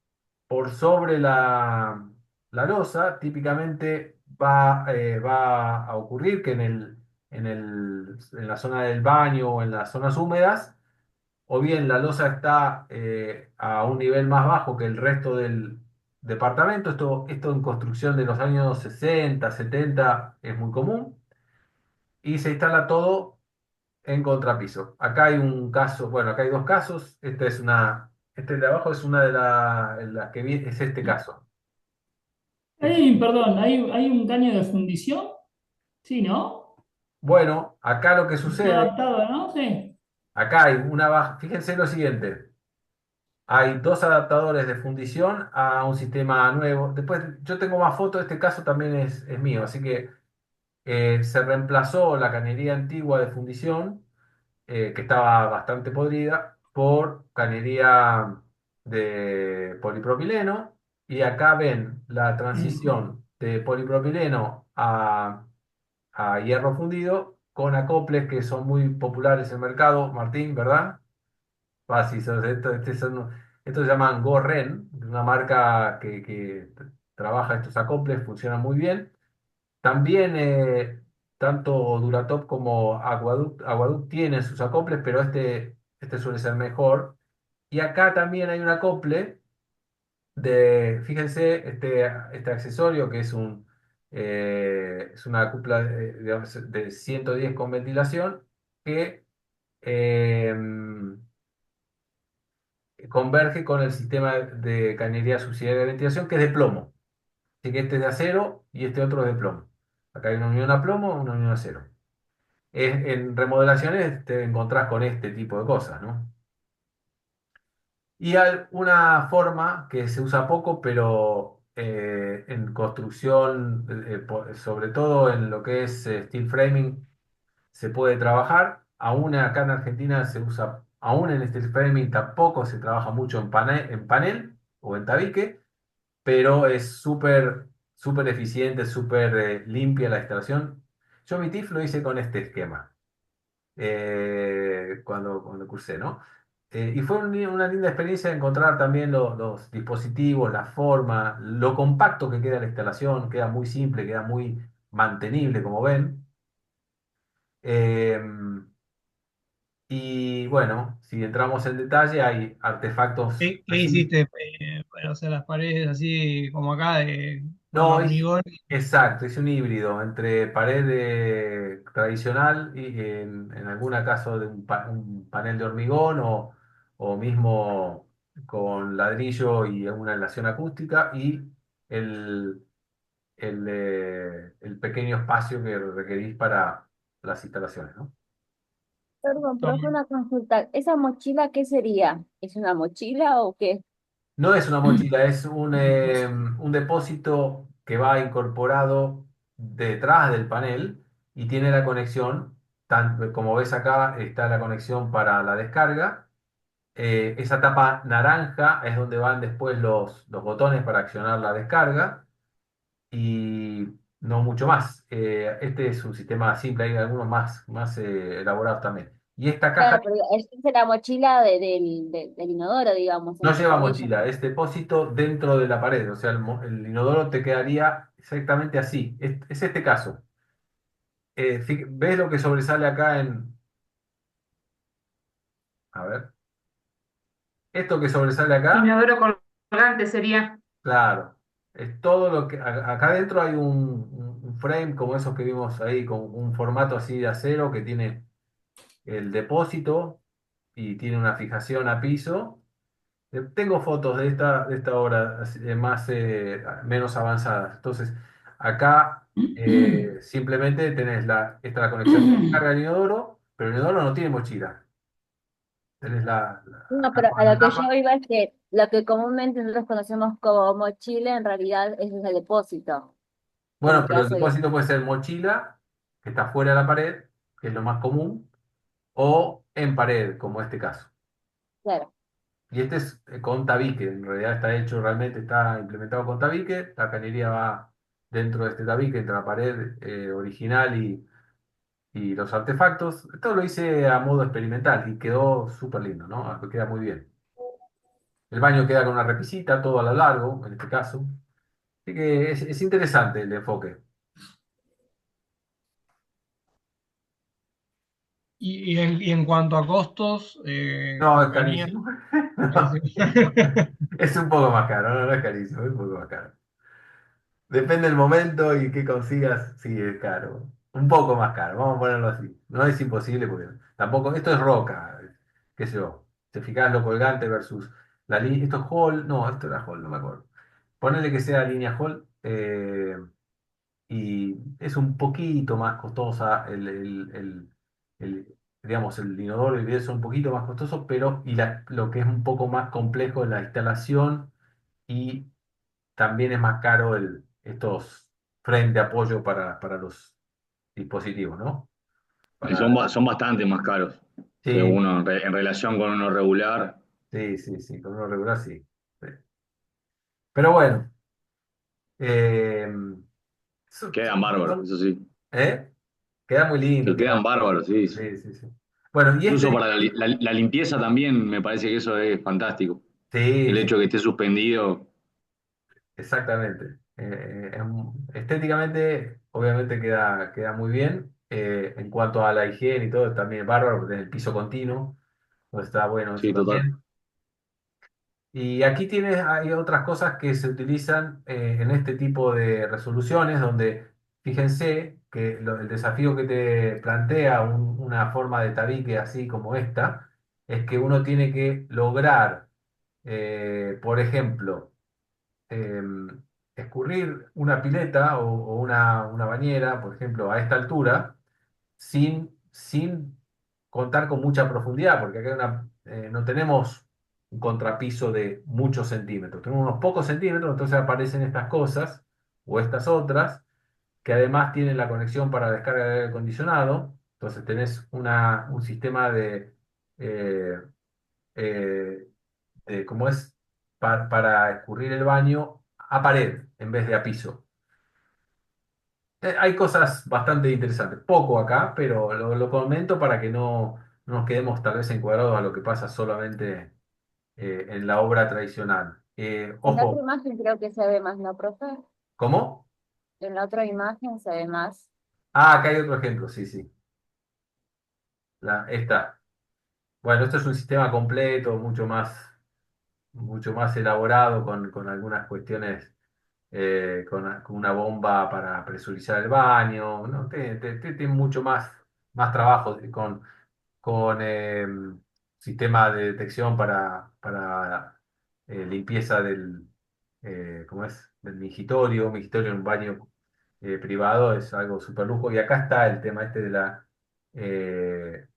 por sobre la losa, típicamente va a ocurrir que en la zona del baño o en las zonas húmedas, o bien la losa está a un nivel más bajo que el resto del departamento. Esto en construcción de los años 60, 70 es muy común. Y se instala todo en contrapiso. Acá hay un caso, bueno, acá hay dos casos. Este de abajo es una de las que vi, es este caso. Este- Perdón, hay un caño de fundición, sí, ¿no? Bueno, acá lo que Está sucede, adaptado, ¿no? Sí. acá hay una baja, fíjense lo siguiente, hay dos adaptadores de fundición a un sistema nuevo. Después, yo tengo más fotos, este caso también es mío, así que se reemplazó la cañería antigua de fundición que estaba bastante podrida, por cañería de polipropileno. Y acá ven la transición de polipropileno a hierro fundido con acoples que son muy populares en el mercado, Martín, ¿verdad? Sí, estos se llaman Gorren, una marca que trabaja estos acoples, funcionan muy bien. También tanto Duratop como Aquaduct tienen sus acoples, pero este suele ser mejor. Y acá también hay un acople fíjense, este accesorio que es una cupla digamos, de 110 con ventilación que eh, converge con el sistema de cañería subsidiaria de ventilación que es de plomo. Así que este es de acero y este otro es de plomo. Acá hay una unión a plomo, una unión a acero. En remodelaciones te encontrás con este tipo de cosas, ¿no? Y hay una forma que se usa poco, pero en construcción, sobre todo en lo que es steel framing, se puede trabajar. Aún acá en Argentina se usa, aún en steel framing tampoco se trabaja mucho en panel o en tabique, pero es súper eficiente, súper limpia la instalación. Yo mi TIF lo hice con este esquema cuando cursé, ¿no? Y fue una linda experiencia encontrar también los dispositivos, la forma, lo compacto que queda la instalación, queda muy simple, queda muy mantenible, como ven. Eh, y bueno, si entramos en detalle, hay artefactos ¿Qué allí. hiciste para hacer las paredes así como acá con No, hormigón? exacto, es un híbrido entre pared tradicional y en algún caso de un panel de hormigón o mismo con ladrillo y una aislación acústica y el, el pequeño espacio que requerís para las instalaciones, ¿no? Perdón, profe, una consulta. ¿Esa mochila qué sería? ¿Es una mochila o qué? No es una mochila, es un depósito que va incorporado detrás del panel y tiene la conexión, como ves acá, está la conexión para la descarga. Esa tapa naranja es donde van después los botones para accionar la descarga y no mucho más. Este es un sistema simple, hay algunos más elaborados también. Y esta caja Claro, pero es la mochila del inodoro, digamos, no entre lleva comillas. mochila, es depósito dentro de la pared, o sea, el inodoro te quedaría exactamente así. Es este caso. ¿Ves lo que sobresale acá a ver, esto que sobresale acá, Inodoro colgante sería. claro, es todo lo que... Acá adentro hay un frame como esos que vimos ahí, con un formato así de acero que tiene el depósito y tiene una fijación a piso. Tengo fotos de esta obra menos avanzadas. Entonces, acá simplemente tenés esta la conexión de carga del inodoro, pero el inodoro no tiene mochila. Tenés No, pero acá por a la lo que yo tapa. iba es que lo que comúnmente nosotros conocemos como mochila, en realidad ese es el depósito, Bueno, como que pero el hace de... depósito puede ser mochila, que está fuera de la pared, que es lo más común, o en pared, como este caso. Claro. Y este es con tabique, en realidad está hecho, realmente está implementado con tabique. La cañería va dentro de este tabique, entre la pared original y los artefactos. Esto lo hice a modo experimental y quedó súper lindo, ¿no? Queda muy bien. El baño queda con una repisita, todo a lo largo, en este caso. Así que es interesante el enfoque. Y en cuanto a costos, No, es compañía. carísimo. No, es un poco más caro, no, no es carísimo, es un poco más caro. Depende del momento y qué consigas, sí, es caro. Un poco más caro, vamos a ponerlo así. No es imposible porque tampoco, esto es roca, qué sé yo. Te fijas lo colgante versus la línea. Esto es Hall, no, esto era Hall, no me acuerdo. Ponele que sea línea Hall y es un poquito más costosa digamos, el inodoro y el bidet son un poquito más costosos, pero lo que es un poco más complejo es la instalación y también es más caro estos frentes de apoyo para los dispositivos, ¿no? Y Para, son bastante más caros que sí, uno en relación con uno regular. sí, sí, sí, con uno regular sí. Sí. Pero bueno, eh, Quedan bárbaros, son- eso sí. ¿eh? Queda muy lindo, Que quedan queda. bárbaros, sí. Sí, sí, sí. Bueno, y Incluso este, para la limpieza también me parece que eso es fantástico. sí, El sí, hecho de que esté suspendido, exactamente. Estéticamente, obviamente queda muy bien. En cuanto a la higiene y todo, también es bárbaro, porque tiene el piso continuo, pues está bueno eso sí, total. también. Y aquí hay otras cosas que se utilizan en este tipo de resoluciones, donde fíjense que el desafío que te plantea una forma de tabique así como esta, es que uno tiene que lograr, por ejemplo, escurrir una pileta o una bañera, por ejemplo, a esta altura, sin contar con mucha profundidad, porque acá no tenemos un contrapiso de muchos centímetros, tenemos unos pocos centímetros, entonces aparecen estas cosas o estas otras, que además tienen la conexión para descarga de aire acondicionado, entonces tenés un sistema eh, eh, ¿cómo es? Para escurrir el baño a pared en vez de a piso. Hay cosas bastante interesantes, poco acá, pero lo comento para que no nos quedemos tal vez encuadrados a lo que pasa solamente en la obra tradicional. En la otra Ojo, imagen creo que se ve más, ¿no, profe? ¿cómo? En la otra imagen se ve más. Ah, acá hay otro ejemplo, sí, sí. Esta. Bueno, esto es un sistema completo, mucho más elaborado con algunas cuestiones con una bomba para presurizar el baño, ¿no? Tiene mucho más trabajo con sistema de detección para limpieza ¿cómo es? Del mingitorio. Mingitorio en un baño privado es algo súper lujo. Y acá está el tema este eh,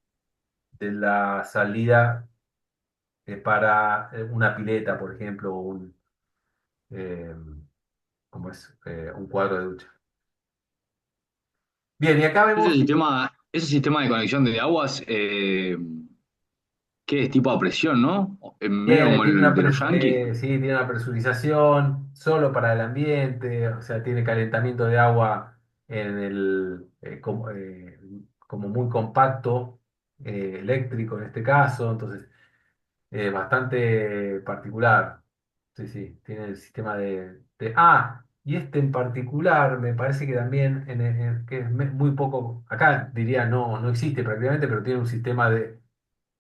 de la salida para una pileta, por ejemplo, eh, ¿cómo es? Un cuadro de ducha. Bien, y acá vemos, Ese sistema de conexión de aguas, ¿qué es tipo a presión, no? Medio como tiene el de los Yankees. sí, tiene una presurización solo para el ambiente, o sea, tiene calentamiento de agua como muy compacto, eléctrico en este caso, entonces bastante particular. Sí, sí, tiene el sistema y este en particular me parece que también, que es muy poco, acá diría no existe prácticamente, pero tiene un sistema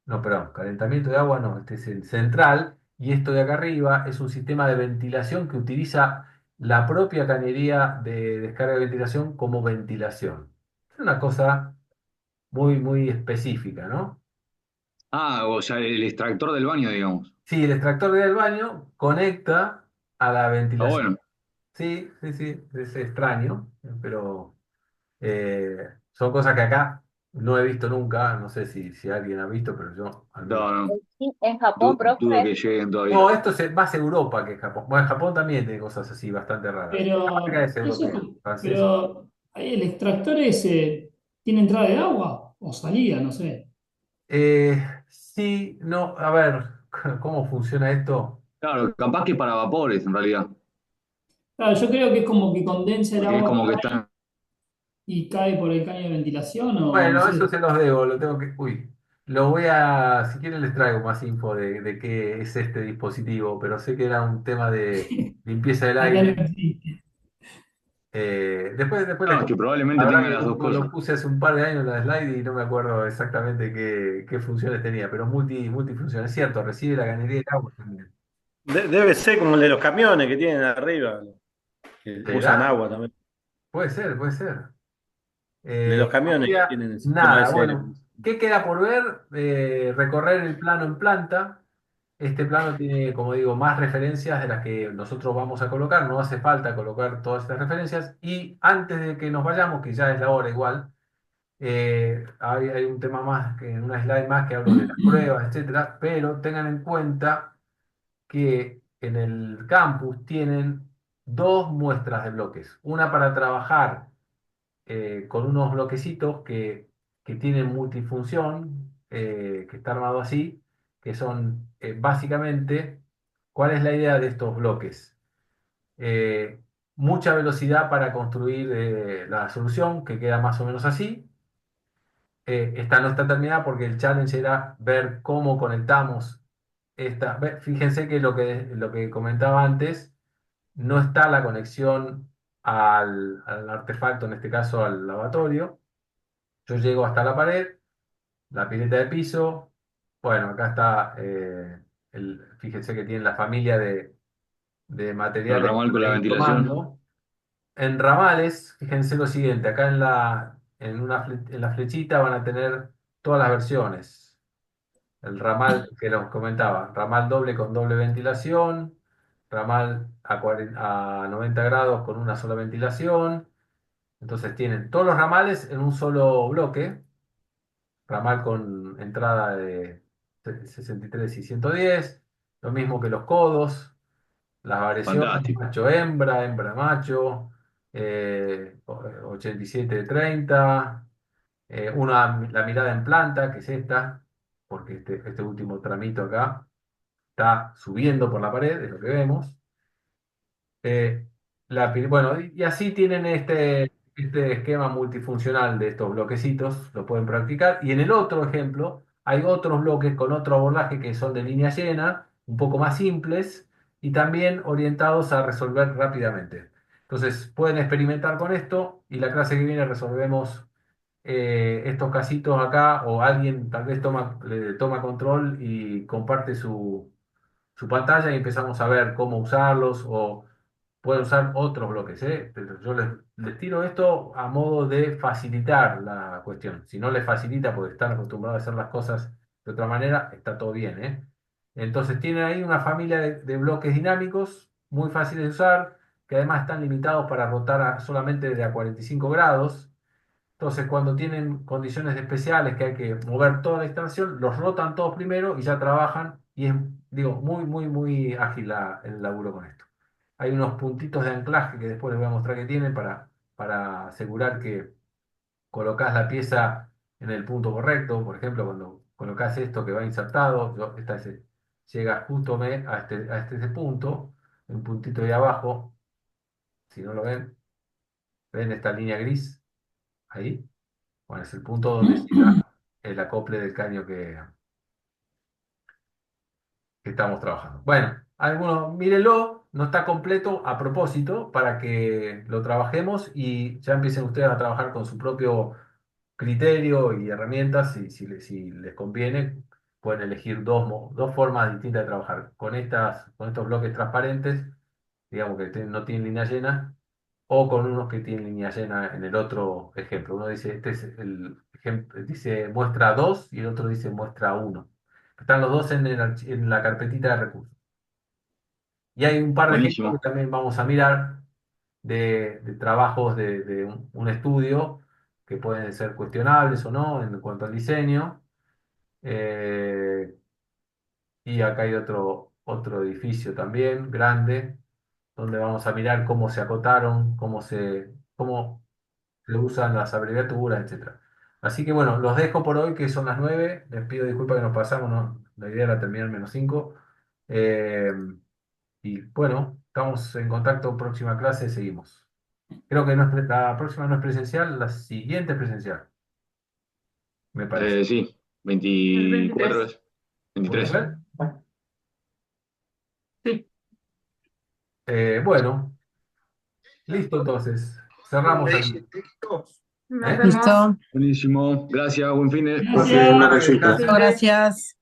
no, perdón, calentamiento de agua no, este es el central, y esto de acá arriba es un sistema de ventilación que utiliza la propia cañería de descarga de ventilación como ventilación. Es una cosa muy específica, ¿no? Ah, o sea, el extractor del baño, digamos. Sí, el extractor del baño conecta a la Está ventilación. bueno. Sí, sí, sí, es extraño, pero son cosas que acá no he visto nunca, no sé si alguien ha visto, pero yo al menos. No, no. Sí, en Japón, Dudo profe, que lleguen todavía. No, esto es más Europa que Japón. Bueno, Japón también tiene cosas así bastante raras. La marca Pero, es europea, francesa. pero el extractor ese tiene entrada de agua o salida, no sé. Sí, no, a ver, ¿cómo funciona esto? Claro, capaz que para vapores en realidad. Claro, yo creo que es como que condensa el Porque es agua como por que ahí está. y cae por el caño de ventilación o no Bueno, sé. eso se los debo, lo tengo que. Uy. Lo voy a, si quieren les traigo más info de qué es este dispositivo, pero sé que era un tema de limpieza del Acá no aire. existe. Después No, les es que cuento. La probablemente verdad tenga que las dos lo cosas. puse hace un par de años en la slide y no me acuerdo exactamente qué funciones tenía, pero multifunción. Es cierto, recibe la cañería de agua también. Debe ser como el de los camiones que tienen arriba, que usan ¿Será? agua también. Puede ser, puede ser. El de los camiones que Todavía tienen el sistema nada, ese de aire bueno, ¿qué queda por ver? Recorrer el plano en planta. Este plano tiene, como digo, más referencias de las que nosotros vamos a colocar. No hace falta colocar todas estas referencias. Y antes de que nos vayamos, que ya es la hora igual, hay un tema más, que en una slide más que hablo de las pruebas, etcétera. Pero tengan en cuenta que en el campus tienen dos muestras de bloques. Una para trabajar con unos bloquecitos que tienen multifunción, que está armado así, que son básicamente, ¿cuál es la idea de estos bloques? Eh, Mucha velocidad para construir la solución, que queda más o menos así. Esta no está terminada porque el challenge era ver cómo conectamos esta. Fíjense que lo que comentaba antes, no está la conexión al artefacto, en este caso al lavatorio. Yo llego hasta la pared, la pileta de piso. Bueno, acá está, fíjense que tiene la familia de El materiales ramal con para la ir ventilación. tomando. En ramales, fíjense lo siguiente, acá en la flechita van a tener todas las versiones. El ramal que los comentaba, ramal doble con doble ventilación, ramal a 90 grados con una sola ventilación. Entonces tienen todos los ramales en un solo bloque, ramal con entrada de 63 y 110, lo mismo que los codos, las variaciones Fantástico. macho-hembra, hembra-macho, 87-30, la mirada en planta, que es esta, porque este último tramito acá está subiendo por la pared, es lo que vemos. Eh, bueno, y así tienen este esquema multifuncional de estos bloquecitos, lo pueden practicar. Y en el otro ejemplo, hay otros bloques con otro abordaje que son de línea llena, un poco más simples y también orientados a resolver rápidamente. Entonces, pueden experimentar con esto y la clase que viene resolvemos estos casitos acá o alguien tal vez toma control y comparte su pantalla y empezamos a ver cómo usarlos o pueden usar otros bloques, ¿eh? Pero yo les tiro esto a modo de facilitar la cuestión. Si no les facilita porque están acostumbrados a hacer las cosas de otra manera, está todo bien, ¿eh? Entonces tienen ahí una familia de bloques dinámicos muy fáciles de usar, que además están limitados para rotar solamente de a 45 grados. Entonces, cuando tienen condiciones especiales que hay que mover toda la instalación, los rotan todos primero y ya trabajan. Y es, digo, muy ágil el laburo con esto. Hay unos puntitos de anclaje que después les voy a mostrar que tienen para asegurar que colocas la pieza en el punto correcto. Por ejemplo, cuando colocas esto que va insertado, llega justo a este punto, un puntito de abajo. Si no lo ven esta línea gris ahí. Bueno, es el punto donde llega el acople del caño que estamos trabajando. Bueno, algunos, mírenlo, no está completo a propósito para que lo trabajemos y ya empiecen ustedes a trabajar con su propio criterio y herramientas. Si les conviene, pueden elegir dos formas distintas de trabajar. Con estos bloques transparentes, digamos que no tienen línea llena, o con unos que tienen línea llena en el otro ejemplo. Uno dice, este es el ejemplo, dice muestra 2 y el otro dice muestra uno. Están los dos en la carpetita de recursos. Y hay un par de ejemplos que Buenísimo. también vamos a mirar de trabajos de un estudio que pueden ser cuestionables o no en cuanto al diseño. Eh, y acá hay otro edificio también grande, donde vamos a mirar cómo se acotaron, cómo se usan las abreviaturas, etcétera. Así que bueno, los dejo por hoy, que son las 9. Les pido disculpas que nos pasamos, ¿no? La idea era terminar -5. Eh, y bueno, estamos en contacto, próxima clase, seguimos. Creo que la próxima no es presencial, la siguiente es presencial, me parece. Sí. 24 es. ¿Puede 23. ser? Sí. Bueno, listo entonces. Cerramos aquí. Nos ¿Eh? vemos. Listo. Buenísimo. Gracias, buen fin de. Una Gracias. consulta. Sí. Gracias.